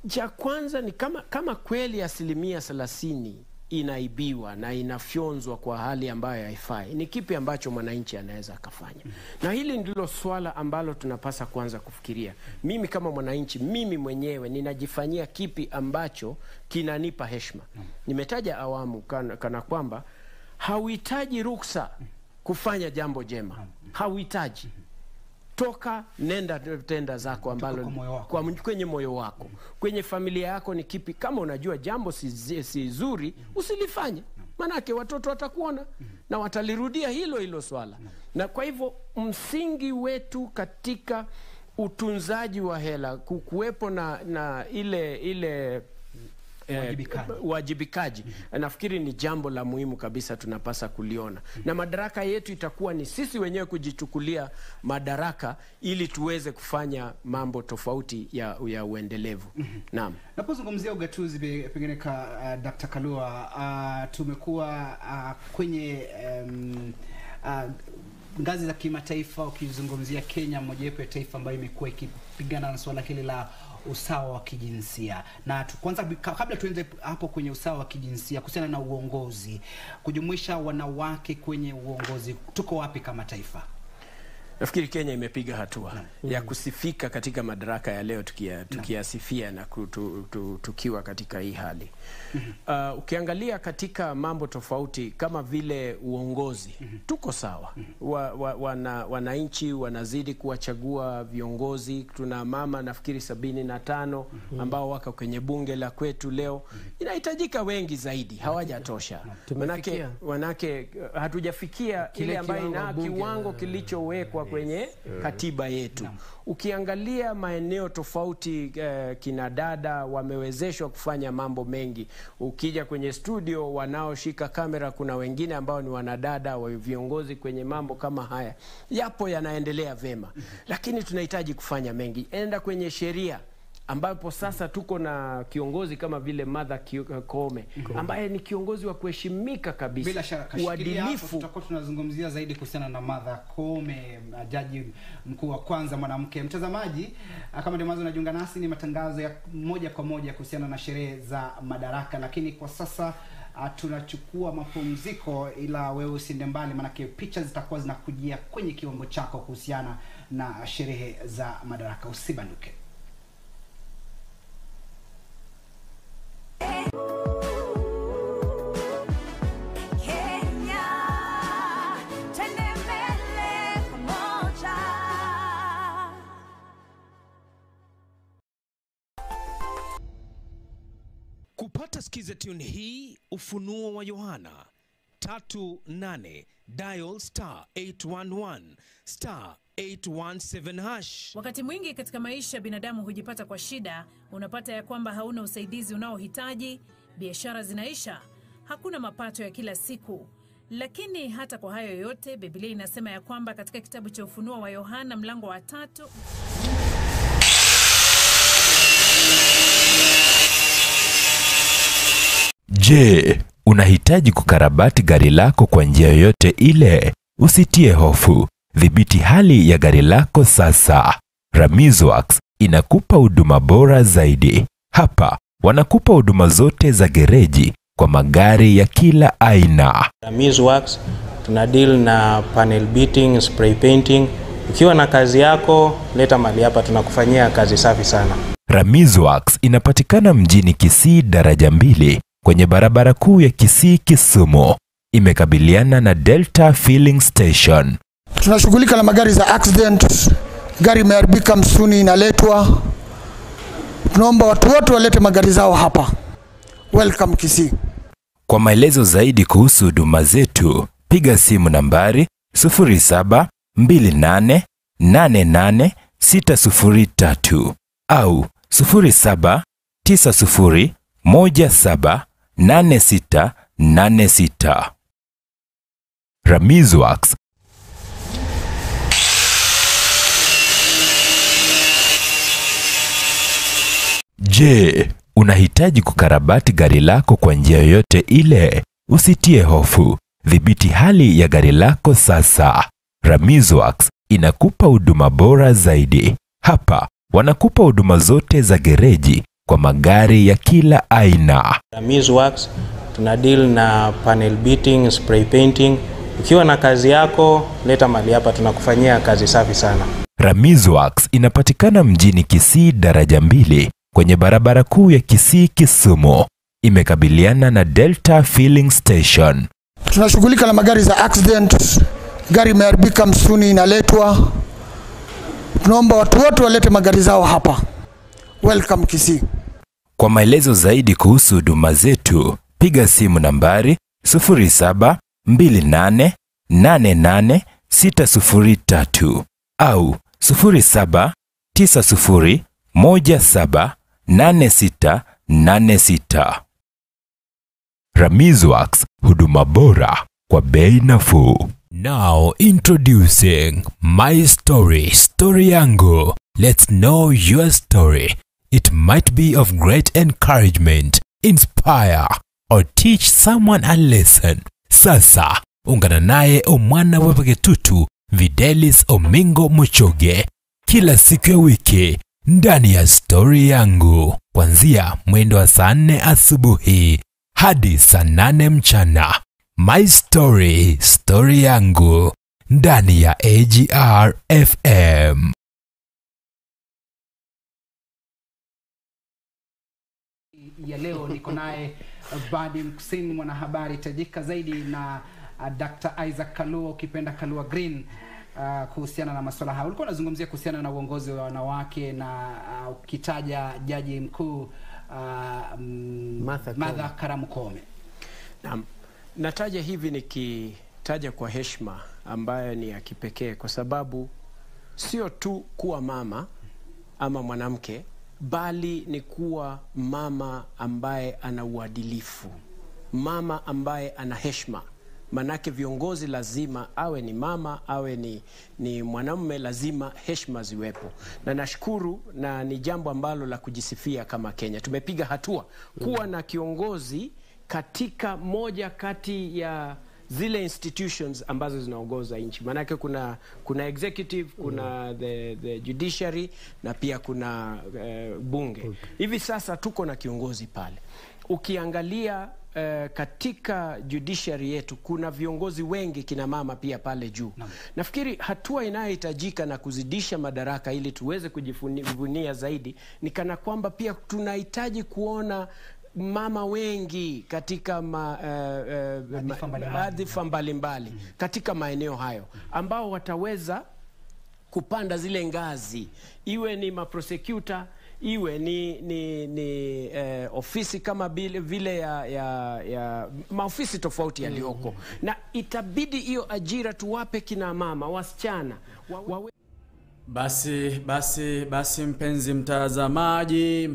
Cha kwanza ni kama kweli 30% inaibiwa na inafyonzwa kwa hali ambayo haifai, ni kipi ambacho mwananchi anaweza akafanya? Na hili ndilo swala ambalo tunapasa kuanza kufikiria. Mimi kama mwananchi, mimi mwenyewe ninajifanyia kipi ambacho kinanipa heshima? Nimetaja awamu kana kwamba hauhitaji ruksa kufanya jambo jema, hauhitaji. Toka nenda tenda zako ambalo kwenye moyo wako, kwenye familia yako ni kipi. Kama unajua jambo si zuri, usilifanye, manake watoto watakuona na watalirudia hilo swala. Na kwa hivyo msingi wetu katika utunzaji wa hela, kukuwepo na ile wajibikaji, nafikiri ni jambo la muhimu kabisa tunapasa kuliona. Na madaraka yetu itakuwa ni sisi wenyewe kujichukulia madaraka ili tuweze kufanya mambo tofauti ya uendelevu. Naam. Napozungumzia ugatuzi pengine Dr. Kalua, tumekuwa kwenye ngazi za kimataifa, ukizungumzia Kenya, mojawapo ya taifa ambayo imekuwa ikipigana na swala hili la usawa wa kijinsia. Na kwanza, kabla tuende hapo kwenye usawa wa kijinsia, kuhusiana na uongozi, kujumuisha wanawake kwenye uongozi, tuko wapi kama taifa? Nafikiri Kenya imepiga hatua ya kusifika katika madaraka ya leo, tukiasifia na tukiwa katika hii hali. Ukiangalia katika mambo tofauti kama vile uongozi, tuko sawa. Wananchi wanazidi kuwachagua viongozi. Tuna mama nafikiri 75 ambao wako kwenye bunge la kwetu leo. Inahitajika wengi zaidi, hawajatosha. Manake hatujafikia ile ambayo ina kiwango kilichowekwa kutoka kwenye katiba yetu. Ukiangalia maeneo tofauti, kina dada wamewezeshwa kufanya mambo mengi. Ukija kwenye studio, wanaoshika kamera kuna wengine ambao ni wanadada wa viongozi kwenye mambo kama haya. Yapo yanaendelea vema, lakini tunahitaji kufanya mengi. Enda kwenye sheria ambapo sasa tuko na kiongozi kama vile Martha Koome ambaye ni kiongozi wa kuheshimika kabisa. Bila shaka uadilifu, tutakuwa tunazungumzia zaidi kuhusiana na Martha Koome, jaji mkuu wa kwanza mwanamke. Mtazamaji, kama ndio mwanzo unajiunga nasi, ni matangazo ya moja kwa moja kuhusiana na sherehe za madaraka, lakini kwa sasa tunachukua mapumziko, ila wewe usiende mbali, manake picha zitakuwa zinakujia kwenye kiwambo chako kuhusiana na sherehe za madaraka. Usibanduke. Kupata skiza tune hii, Ufunuo wa Yohana 38 dial *811 *817#. Wakati mwingi katika maisha binadamu hujipata kwa shida, unapata ya kwamba hauna usaidizi unaohitaji, biashara zinaisha, hakuna mapato ya kila siku. Lakini hata kwa hayo yote, Biblia inasema ya kwamba katika kitabu cha Ufunuo wa Yohana mlango wa 3, Je, unahitaji kukarabati gari lako kwa njia yoyote ile? Usitie hofu. Dhibiti hali ya gari lako sasa. Ramizworks inakupa huduma bora zaidi. Hapa wanakupa huduma zote za gereji kwa magari ya kila aina. Ramizworks tuna deal na panel beating, spray painting. Ukiwa na kazi yako, leta mali hapa, tunakufanyia kazi safi sana. Ramizworks inapatikana mjini Kisii daraja 2 kwenye barabara kuu ya Kisii Kisumu. Imekabiliana na Delta Filling Station. Tunashughulika na magari za accident. Gari imeharibika, msuni inaletwa. Tunaomba watu wote walete magari zao hapa. Welcome Kisii. Kwa maelezo zaidi kuhusu huduma zetu, piga simu nambari 0728880603 au 0790178686. Ramizworks. Je, unahitaji kukarabati gari lako kwa njia yoyote ile? Usitie hofu. Dhibiti hali ya gari lako sasa. Ramizworks inakupa huduma bora zaidi. Hapa wanakupa huduma zote za gereji kwa magari ya kila aina. Ramizworks tuna deal na panel beating, spray painting. Ukiwa na kazi yako, leta mali hapa, tunakufanyia kazi safi sana. Ramizworks inapatikana mjini Kisii daraja 2 kwenye barabara kuu ya Kisii Kisumu. Imekabiliana na Delta Filling Station. Tunashughulika na magari za accident. Gari imeharibika, msuni inaletwa. Tunaomba watu wote walete magari zao hapa. Welcome Kisii. Kwa maelezo zaidi kuhusu huduma zetu, piga simu nambari 0728880603 au 0790178686. Ramizworks, huduma bora kwa bei nafuu. Now introducing My Story, Story Yangu. Let's know your story. It might be of great encouragement, inspire, or teach someone a lesson. Sasa, ungana naye Omwana Webegetutu Videlis Omingo Mochoge kila siku ya wiki ndani ya Story Yangu, kuanzia mwendo wa saa 4 asubuhi hadi saa 8 mchana. My Story, Story Yangu ndani ya AGR FM. Ya leo niko naye Badi Mkusini, mwanahabari tajika zaidi, na Dr. Isaac Kalua, ukipenda Kalua Green, kuhusiana na masuala haya. Ulikuwa unazungumzia kuhusiana na uongozi wa wanawake na ukitaja jaji mkuu Martha Koome. Nataja hivi taja kwa heshima ambayo ni ya kipekee, kwa sababu sio tu kuwa mama ama mwanamke, bali ni kuwa mama ambaye ana uadilifu, mama ambaye ana heshima. Manake viongozi lazima awe ni mama, awe ni mwanamume, lazima heshima ziwepo. Na nashukuru, na ni jambo ambalo la kujisifia kama Kenya. Tumepiga hatua kuwa na kiongozi katika moja kati ya zile institutions ambazo zinaongoza nchi. Manake kuna executive, kuna the judiciary, na pia kuna bunge. Hivi sasa tuko na kiongozi pale. Ukiangalia katika judiciary yetu kuna viongozi wengi kina mama pia pale juu. Nafikiri hatua inayohitajika na kuzidisha madaraka ili tuweze kujivunia zaidi ni kana kwamba pia tunahitaji kuona mama wengi katika wadhifa mbalimbali katika maeneo hayo, ambao wataweza kupanda zile ngazi, iwe ni maprosecutor, iwe ni ofisi kama vile ya maofisi tofauti yalioko. Na itabidi hiyo ajira tuwape kina mama, wasichana Basi mpenzi mtazamaji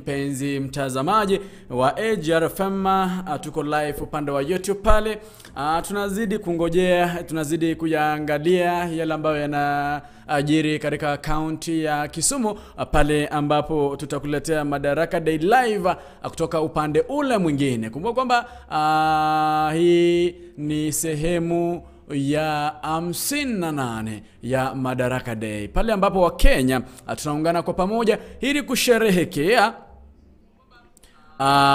wa AGR FM, tuko live upande wa YouTube pale. Tunazidi kungojea, tunazidi kuyaangalia yale ambayo yanaajiri katika kaunti ya Kisumu, pale ambapo tutakuletea Madaraka Day live kutoka upande ule mwingine. Kumbuka kwamba hii ni sehemu ya 58 ya Madaraka Day, pale ambapo Wakenya tunaungana kwa pamoja ili kusherehekea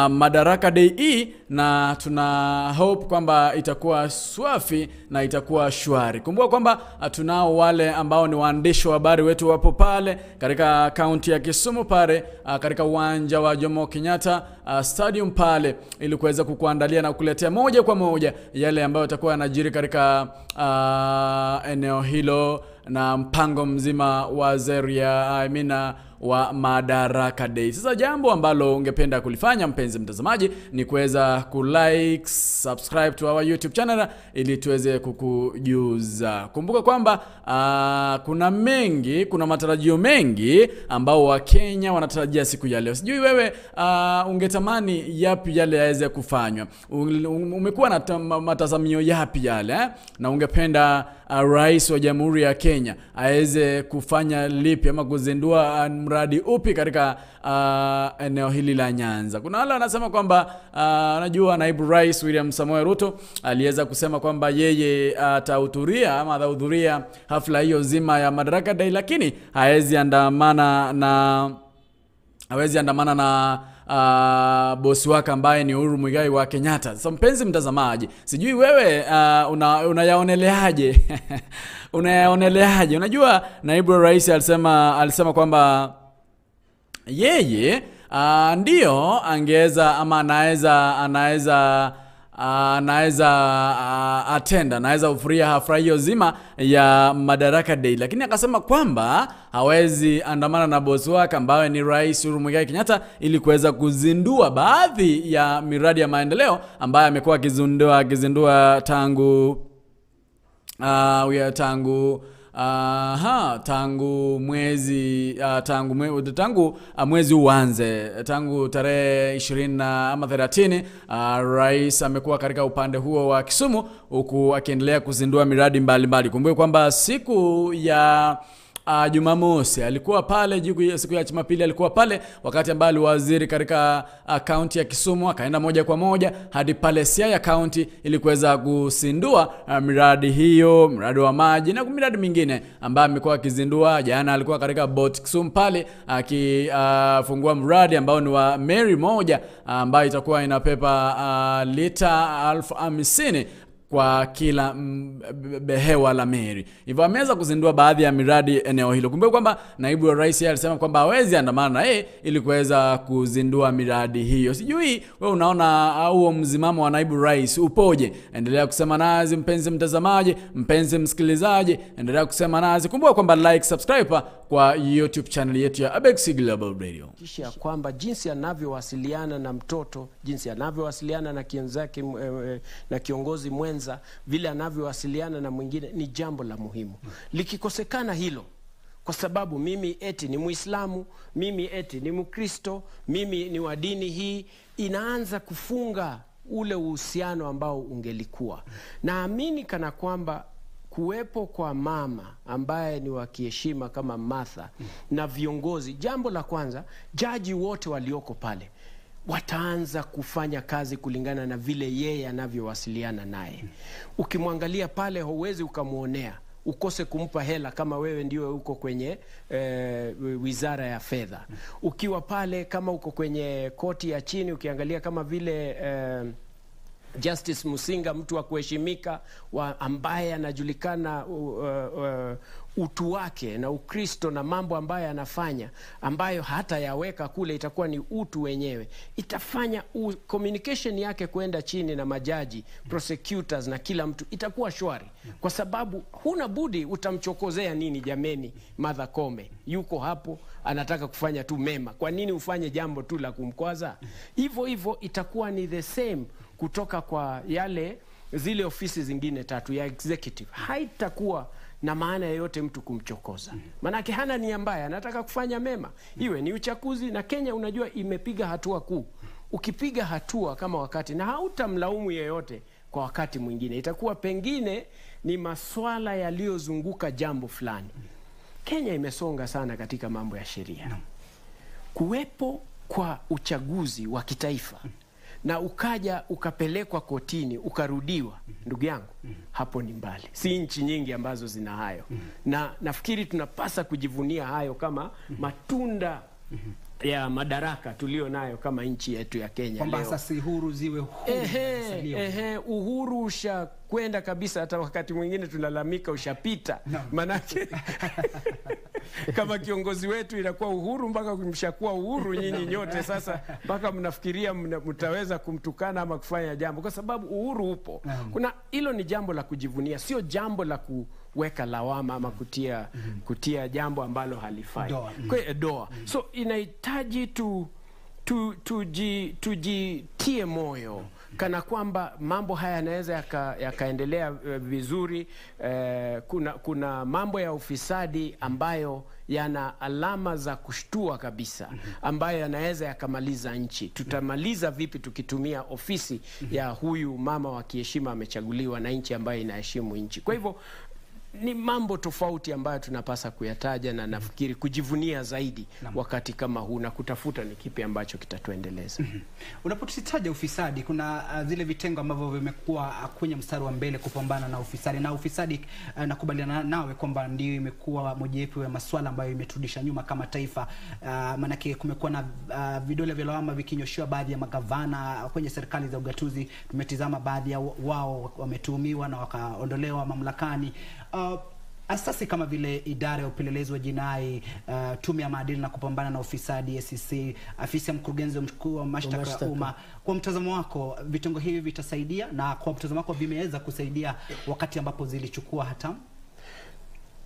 Madaraka Day hii, na tuna hope kwamba itakuwa swafi na itakuwa shwari. Kumbuka kwamba tunao wale ambao ni waandishi wa habari wetu wapo pale katika kaunti ya Kisumu pale katika uwanja wa Jomo Kenyatta Stadium pale, ili kuweza kukuandalia na kukuletea moja kwa moja yale ambayo yatakuwa yanajiri katika eneo hilo na mpango mzima wa Zeria wa Madaraka Day. Sasa jambo ambalo ungependa kulifanya mpenzi mtazamaji ni kuweza kulike, subscribe to our YouTube channel ili tuweze kukujuza. Kumbuka kwamba kuna matarajio mengi ambao Wakenya wanatarajia siku ya leo. Sijui wewe ungetamani yapi yale yaweze kufanywa. Umekuwa na matazamio yapi yale na ungependa Rais wa Jamhuri ya Kenya aweze kufanya lipi ama kuzindua mradi upi katika eneo hili la Nyanza? Kuna wale wanasema kwamba unajua Naibu Rais William Samoei Ruto aliweza kusema kwamba yeye atahudhuria hafla hiyo zima ya Madaraka Day, lakini hawezi andamana na bosi wake ambaye ni Uhuru Muigai wa Kenyatta. Sasa mpenzi mtazamaji, sijui wewe unayaoneleaje? Unayaoneleaje? Unajua Naibu Rais alisema kwamba yeye ndio angeweza ama anaweza ufuria hafla hiyo zima ya Madaraka Day, lakini akasema kwamba hawezi andamana na bosi wake ambaye ni Rais Uhuru Muigai Kenyatta ili kuweza kuzindua baadhi ya miradi ya maendeleo ambayo amekuwa akizindua tangu mwezi uanze, tangu tarehe 20 ama 30, rais amekuwa katika upande huo wa Kisumu huku akiendelea kuzindua miradi mbalimbali. Kumbuka kwamba siku ya Jumamosi alikuwa pale, siku ya Jumapili alikuwa pale, wakati ambao aliwaziri katika kaunti ya Kisumu akaenda moja kwa moja hadi pale Siaya County ili kuweza kuzindua miradi hiyo, mradi wa maji na miradi mingine ambayo amekuwa akizindua. Jana alikuwa katika Port Kisumu pale akifungua mradi ambao ni wa Mary moja ambayo itakuwa inapepa lita 50,000 kwa kila behewa la Mary. Hivyo ameweza kuzindua baadhi ya miradi eneo hilo. Kumbuka kwamba Naibu wa Rais alisema kwamba hawezi andamana na yeye ili kuweza kuzindua miradi hiyo. Sijui wewe unaona huo mzimamo wa Naibu Rais upoje? Endelea kusema nazi mpenzi mtazamaji, mpenzi msikilizaji, endelea kusema nazi. Kumbuka kwamba like, subscribe kwa YouTube channel yetu ya Abex Global Radio. Kisha kwamba jinsi anavyowasiliana na mtoto, jinsi anavyowasiliana na kienzake na kiongozi mwenza kwanza vile anavyowasiliana na mwingine ni jambo la muhimu. Likikosekana hilo, kwa sababu mimi eti ni Muislamu, mimi eti ni Mkristo, mimi ni wa dini hii, inaanza kufunga ule uhusiano ambao ungelikuwa. Naamini kana kwamba kuwepo kwa mama ambaye ni wa kiheshima kama Martha na viongozi, jambo la kwanza, jaji wote walioko pale wataanza kufanya kazi kulingana na vile yeye anavyowasiliana naye. Ukimwangalia pale huwezi ukamuonea, ukose kumpa hela kama wewe ndio uko kwenye wizara ya fedha. Ukiwa pale kama uko kwenye koti ya chini, ukiangalia kama vile Justice Musinga, mtu wa kuheshimika ambaye anajulikana utu wake na Ukristo na mambo ambayo anafanya, ambayo hata yaweka kule itakuwa ni utu wenyewe, itafanya communication yake kwenda chini na majaji, prosecutors na kila mtu itakuwa shwari, kwa sababu huna budi utamchokozea nini jameni. Martha Koome yuko hapo anataka kufanya tu mema, kwa nini ufanye jambo tu la kumkwaza? Hivyo itakuwa ni the same kutoka kwa zile ofisi zingine tatu ya executive. Haitakuwa na maana yoyote mtu kumchokoza, manake hana nia mbaya, anataka kufanya mema. Iwe ni uchaguzi, na Kenya unajua imepiga hatua kuu. Ukipiga hatua kama wakati, na hautamlaumu yeyote kwa wakati mwingine, itakuwa pengine ni maswala yaliyozunguka jambo fulani. Kenya imesonga sana katika mambo ya sheria. Kuwepo kwa uchaguzi wa kitaifa na ukaja ukapelekwa kotini ukarudiwa, ndugu yangu, hapo ni mbali. Si nchi nyingi ambazo zina hayo. Na nafikiri tunapasa kujivunia hayo kama matunda ya madaraka tulio nayo kama nchi yetu ya Kenya leo. Kwamba sasa uhuru ziwe huru. Uhuru ushakwenda kabisa, hata wakati mwingine tunalalamika ushapita. Manake kama kiongozi wetu inakuwa uhuru mpaka kumshakuwa uhuru nyinyi nyote sasa, mpaka mnafikiria mtaweza kumtukana ama kufanya jambo, kwa sababu uhuru upo. Kuna hilo ni jambo la kujivunia, sio jambo la kuweka lawama ama kutia jambo ambalo halifai. Doa. So inahitaji tujitie moyo kana kwamba mambo haya yanaweza yakaendelea vizuri. Kuna mambo ya ufisadi ambayo yana alama za kushtua kabisa, ambayo yanaweza yakamaliza nchi. Tutamaliza vipi tukitumia ofisi ya huyu mama wa kiheshima amechaguliwa na nchi ambayo inaheshimu nchi? Kwa hivyo ni mambo tofauti ambayo tunapasa kuyataja, na nafikiri kujivunia zaidi wakati kama huu na kutafuta ni kipi ambacho kitatuendeleza. Unapotitaja ufisadi, kuna zile vitengo ambavyo vimekuwa kwenye mstari wa mbele kupambana na ufisadi, na ufisadi nakubaliana nawe kwamba ndio imekuwa mojawapo ya masuala ambayo imeturudisha nyuma kama taifa. Manake kumekuwa na vidole vya lawama vikinyoshiwa baadhi ya magavana kwenye serikali za ugatuzi. Tumetizama baadhi ya wao wametuhumiwa na wakaondolewa mamlakani. Asasi kama vile idara ya upelelezi wa jinai, tume ya maadili na kupambana na ufisadi SEC, afisi ya mkurugenzi mkuu wa mashtaka ya umma, kwa mtazamo wako vitengo hivi vitasaidia, na kwa mtazamo wako vimeweza kusaidia wakati ambapo zilichukua hatamu?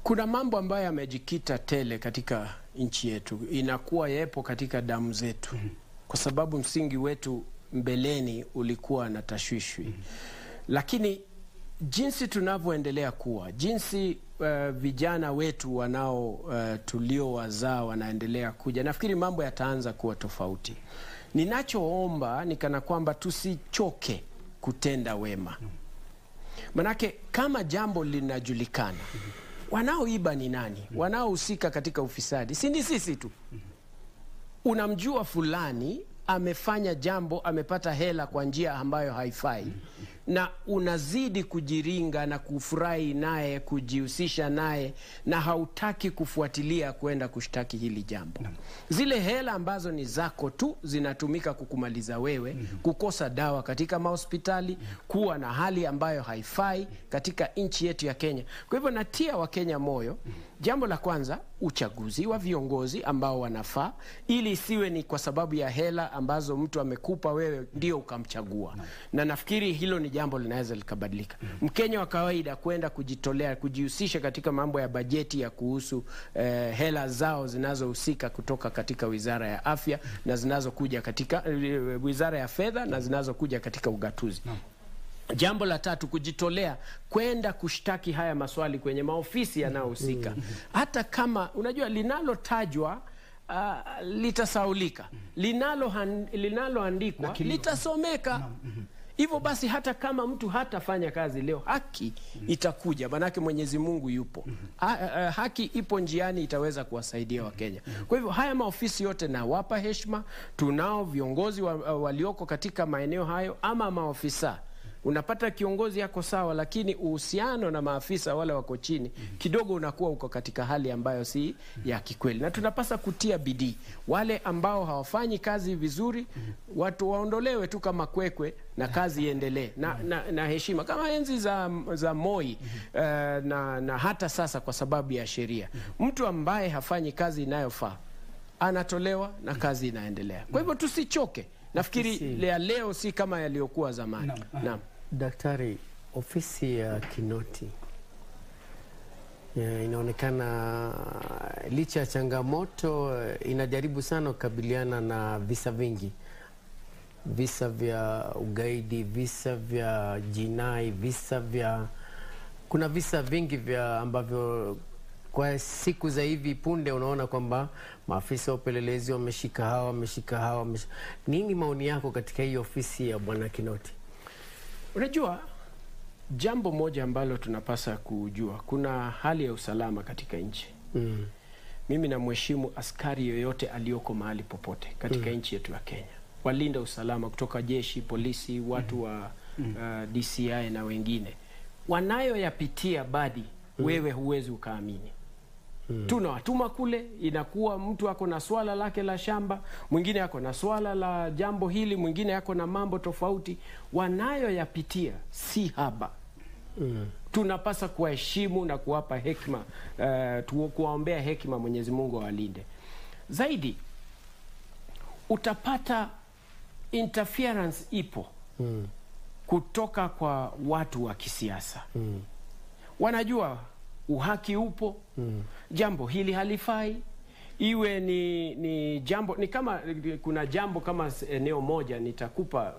Kuna mambo ambayo yamejikita tele katika nchi yetu, inakuwa yepo katika damu zetu, kwa sababu msingi wetu mbeleni ulikuwa na tashwishwi. Lakini jinsi tunavyoendelea kuwa, jinsi vijana wetu tuliowazaa wanaendelea kuja, nafikiri mambo yataanza kuwa tofauti. Ninachoomba ni kana kwamba tusichoke kutenda wema. Manake kama jambo linajulikana, wanaoiba ni nani? Wanaohusika katika ufisadi si ni sisi tu. Unamjua fulani amefanya jambo, amepata hela kwa njia ambayo haifai, na unazidi kujiringa na kufurahi naye, kujihusisha naye, na hautaki kufuatilia kwenda kushtaki hili jambo. Zile hela ambazo ni zako tu zinatumika kukumaliza wewe, kukosa dawa katika mahospitali, kuwa na hali ambayo haifai katika nchi yetu ya Kenya. Kwa hivyo natia Wakenya moyo. Jambo la kwanza, uchaguzi wa viongozi ambao wanafaa, ili isiwe ni kwa sababu ya hela ambazo mtu amekupa wewe ndio ukamchagua. Na nafikiri hilo ni jambo linaweza likabadilika. Mkenya wa kawaida kwenda kujitolea, kujihusisha katika mambo ya bajeti ya kuhusu hela zao zinazohusika kutoka katika Wizara ya Afya na zinazokuja katika Wizara ya Fedha na zinazokuja katika ugatuzi. Jambo la tatu, kujitolea kwenda kushtaki haya maswali kwenye maofisi yanayohusika. Hata kama unajua linalotajwa litasaulika, linaloandikwa litasomeka. Hivyo basi hata kama mtu hatafanya kazi leo, haki itakuja, manake Mwenyezi Mungu yupo. Haki ipo njiani, itaweza kuwasaidia Wakenya. Kwa hivyo haya maofisi yote na wapa heshima. Tunao viongozi walioko katika maeneo hayo ama maofisa. Unapata kiongozi yako sawa, lakini uhusiano na maafisa wale wako chini kidogo unakuwa uko katika hali ambayo si ya kikweli. Na tunapasa kutia bidii. Wale ambao hawafanyi kazi vizuri, watu waondolewe tu kama kwekwe na kazi iendelee na heshima. Kama enzi za Moi na hata sasa kwa sababu ya sheria. Mtu ambaye hafanyi kazi inayofaa anatolewa na kazi inaendelea. Kwa hivyo tusichoke. Nafikiri leo si kama yaliyokuwa zamani. Naam. Daktari, ofisi ya Kinoti inaonekana licha ya changamoto inajaribu sana kukabiliana na visa vingi. Visa vya ugaidi, visa vya jinai, kuna visa vingi vya ambavyo kwa siku za hivi punde unaona kwamba maafisa wa upelelezi wameshika hawa. Nini maoni yako katika hii ofisi ya Bwana Kinoti? Unajua, jambo moja ambalo tunapasa kujua, kuna hali ya usalama katika nchi. Mimi namheshimu askari yoyote aliyoko mahali popote katika nchi yetu ya Kenya. Walinda usalama kutoka jeshi, polisi, watu wa DCI na wengine. Wanayoyapitia badi, wewe huwezi ukaamini. Tunawatuma kule, inakuwa mtu ako na swala lake la shamba, mwingine ako na swala la jambo hili, mwingine ako na mambo tofauti. Wanayoyapitia si haba. Tunapasa kuwaheshimu na kuwapa hekima, kuwaombea hekima Mwenyezi Mungu awalinde. Zaidi, utapata interference ipo kutoka kwa watu wa kisiasa. Wanajua uhaki upo, jambo hili halifai, iwe ni jambo, ni kama kuna jambo kama eneo moja, nitakupa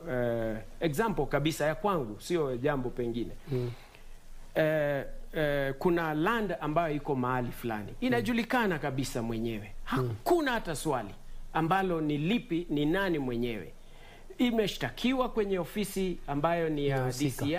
example kabisa ya kwangu, sio jambo pengine. Kuna land ambayo iko mahali fulani, inajulikana kabisa mwenyewe, hakuna hata swali ambalo ni lipi, ni nani mwenyewe. Imeshtakiwa kwenye ofisi ambayo ni ya DCI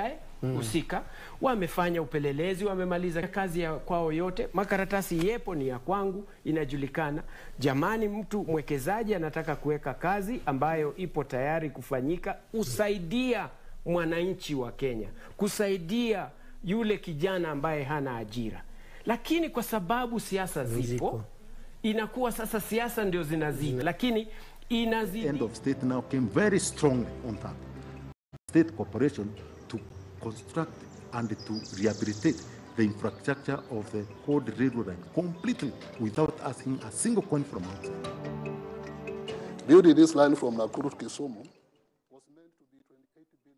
husika, wamefanya upelelezi, wamemaliza kazi ya kwao yote, makaratasi yepo, ni ya kwangu, inajulikana. Jamani, mtu mwekezaji anataka kuweka kazi ambayo ipo tayari kufanyika, usaidia mwananchi wa Kenya, kusaidia yule kijana ambaye hana ajira. Lakini kwa sababu siasa zipo, inakuwa sasa siasa ndio zinazidi, lakini inazidi. End of state now came very strong on that. State corporation to construct and to rehabilitate the infrastructure of the whole railroad line completely without asking a single coin from outside. Building this line from Nakuru to Kisumu was meant to be 28 billion.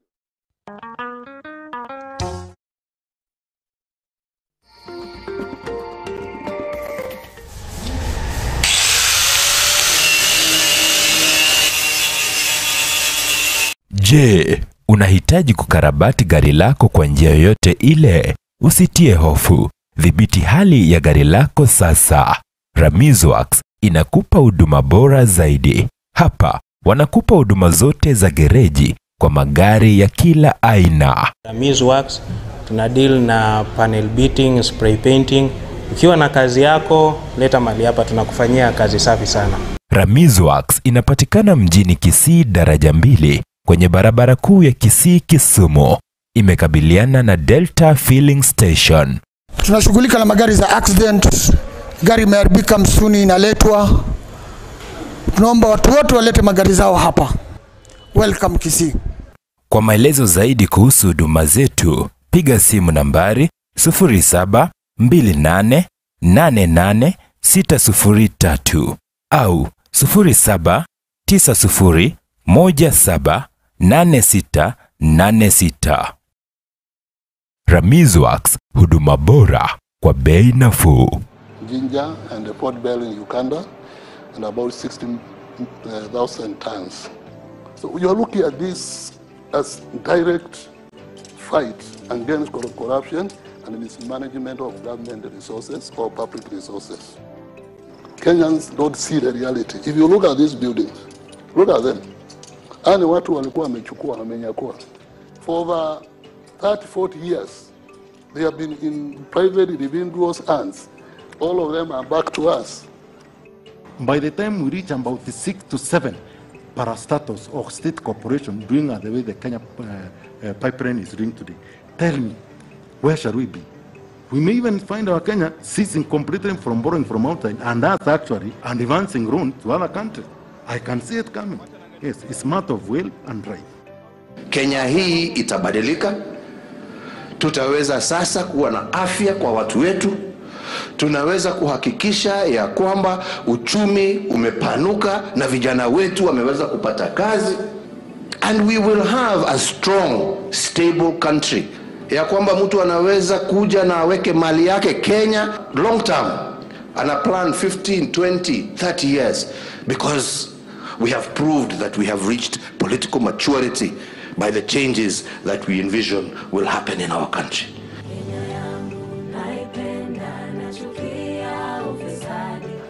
Je, unahitaji kukarabati gari lako kwa njia yoyote ile? Usitie hofu. Dhibiti hali ya gari lako sasa. Ramizworks inakupa huduma bora zaidi. Hapa wanakupa huduma zote za gereji kwa magari ya kila aina. Ramizworks tuna deal na panel beating, spray painting. Ukiwa na kazi yako, leta mali hapa, tunakufanyia kazi safi sana. Ramizworks inapatikana mjini Kisii daraja 2 kwenye barabara kuu ya Kisii Kisumu. Imekabiliana na Delta Filling Station. Tunashughulika na magari za accident. Gari imeharibika msuni inaletwa. Tunaomba watu wote walete magari zao hapa. Welcome Kisii. Kwa maelezo zaidi kuhusu huduma zetu, piga simu nambari 0728888603 au 0790178686. Ramizworks, huduma bora kwa bei nafuu. Ginger and the Port Bell in Uganda, and about 16,000 tons. So you are looking at this as direct fight against corruption and mismanagement of government resources or public resources. Kenyans don't see the reality. If you look at these buildings, look at them. Ani watu walikuwa wamechukua, wamenyakua. For over 30-40 years, they have been in private individuals' hands. All of them are back to us. By the time we reach about 6 to 7 parastatos or state corporation doing the way the Kenya pipeline is doing today, tell me, where shall we be? We may even find our Kenya ceasing completely from borrowing from outside and us actually advancing room to other countries. I can see it coming. Yes, it's matter of will and right. Kenya hii itabadilika. Tutaweza sasa kuwa na afya kwa watu wetu. Tunaweza kuhakikisha ya kwamba uchumi umepanuka na vijana wetu wameweza kupata kazi. And we will have a strong, stable country. Ya kwamba mtu anaweza kuja na aweke mali yake Kenya long term. Ana plan 15, 20, 30 years. Because we have proved that we have reached political maturity by the changes that we envision will happen in our country.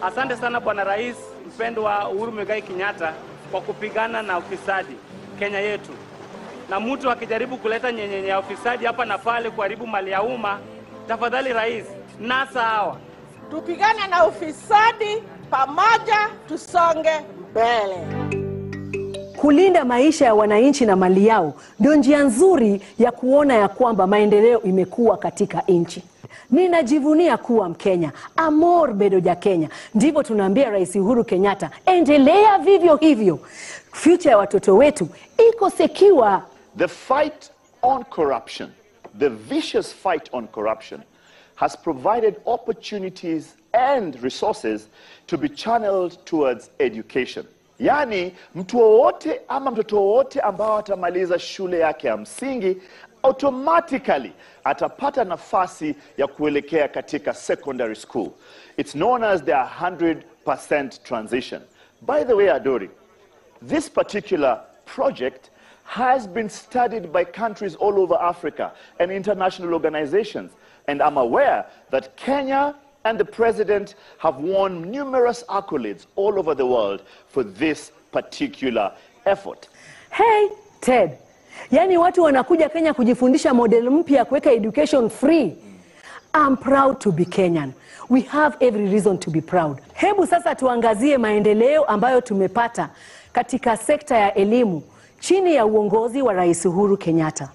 Asante sana Bwana Rais mpendwa Uhuru Muigai Kenyatta kwa kupigana na ufisadi Kenya yetu. Na mtu akijaribu kuleta nyenyenye ya ufisadi hapa na pale kuharibu mali ya umma, tafadhali Rais, nasa hawa. Tupigane na ufisadi pamoja, tusonge mbele. Kulinda maisha ya wananchi na mali yao ndio njia nzuri ya kuona ya kwamba maendeleo imekuwa katika nchi. Ninajivunia kuwa Mkenya, amor bedo ja Kenya. Ndivyo tunaambia Rais Uhuru Kenyatta, endelea vivyo hivyo. Future ya watoto wetu iko secure. The fight on corruption, the vicious fight on corruption, has provided opportunities and resources to be channeled towards education. Yani, mtu wowote ama mtoto wowote ambao atamaliza shule yake ya msingi automatically atapata nafasi ya kuelekea katika secondary school. It's known as the 100% transition. By the way, Adori, this particular project has been studied by countries all over Africa and international organizations. And I'm aware that Kenya and the President have won numerous accolades all over the world for this particular effort. Hey, Ted. Yani watu wanakuja Kenya kujifundisha model mpya ya kuweka education free. I'm proud to be Kenyan. We have every reason to be proud. Hebu sasa tuangazie maendeleo ambayo tumepata katika sekta ya elimu chini ya uongozi wa Rais Uhuru Kenyatta.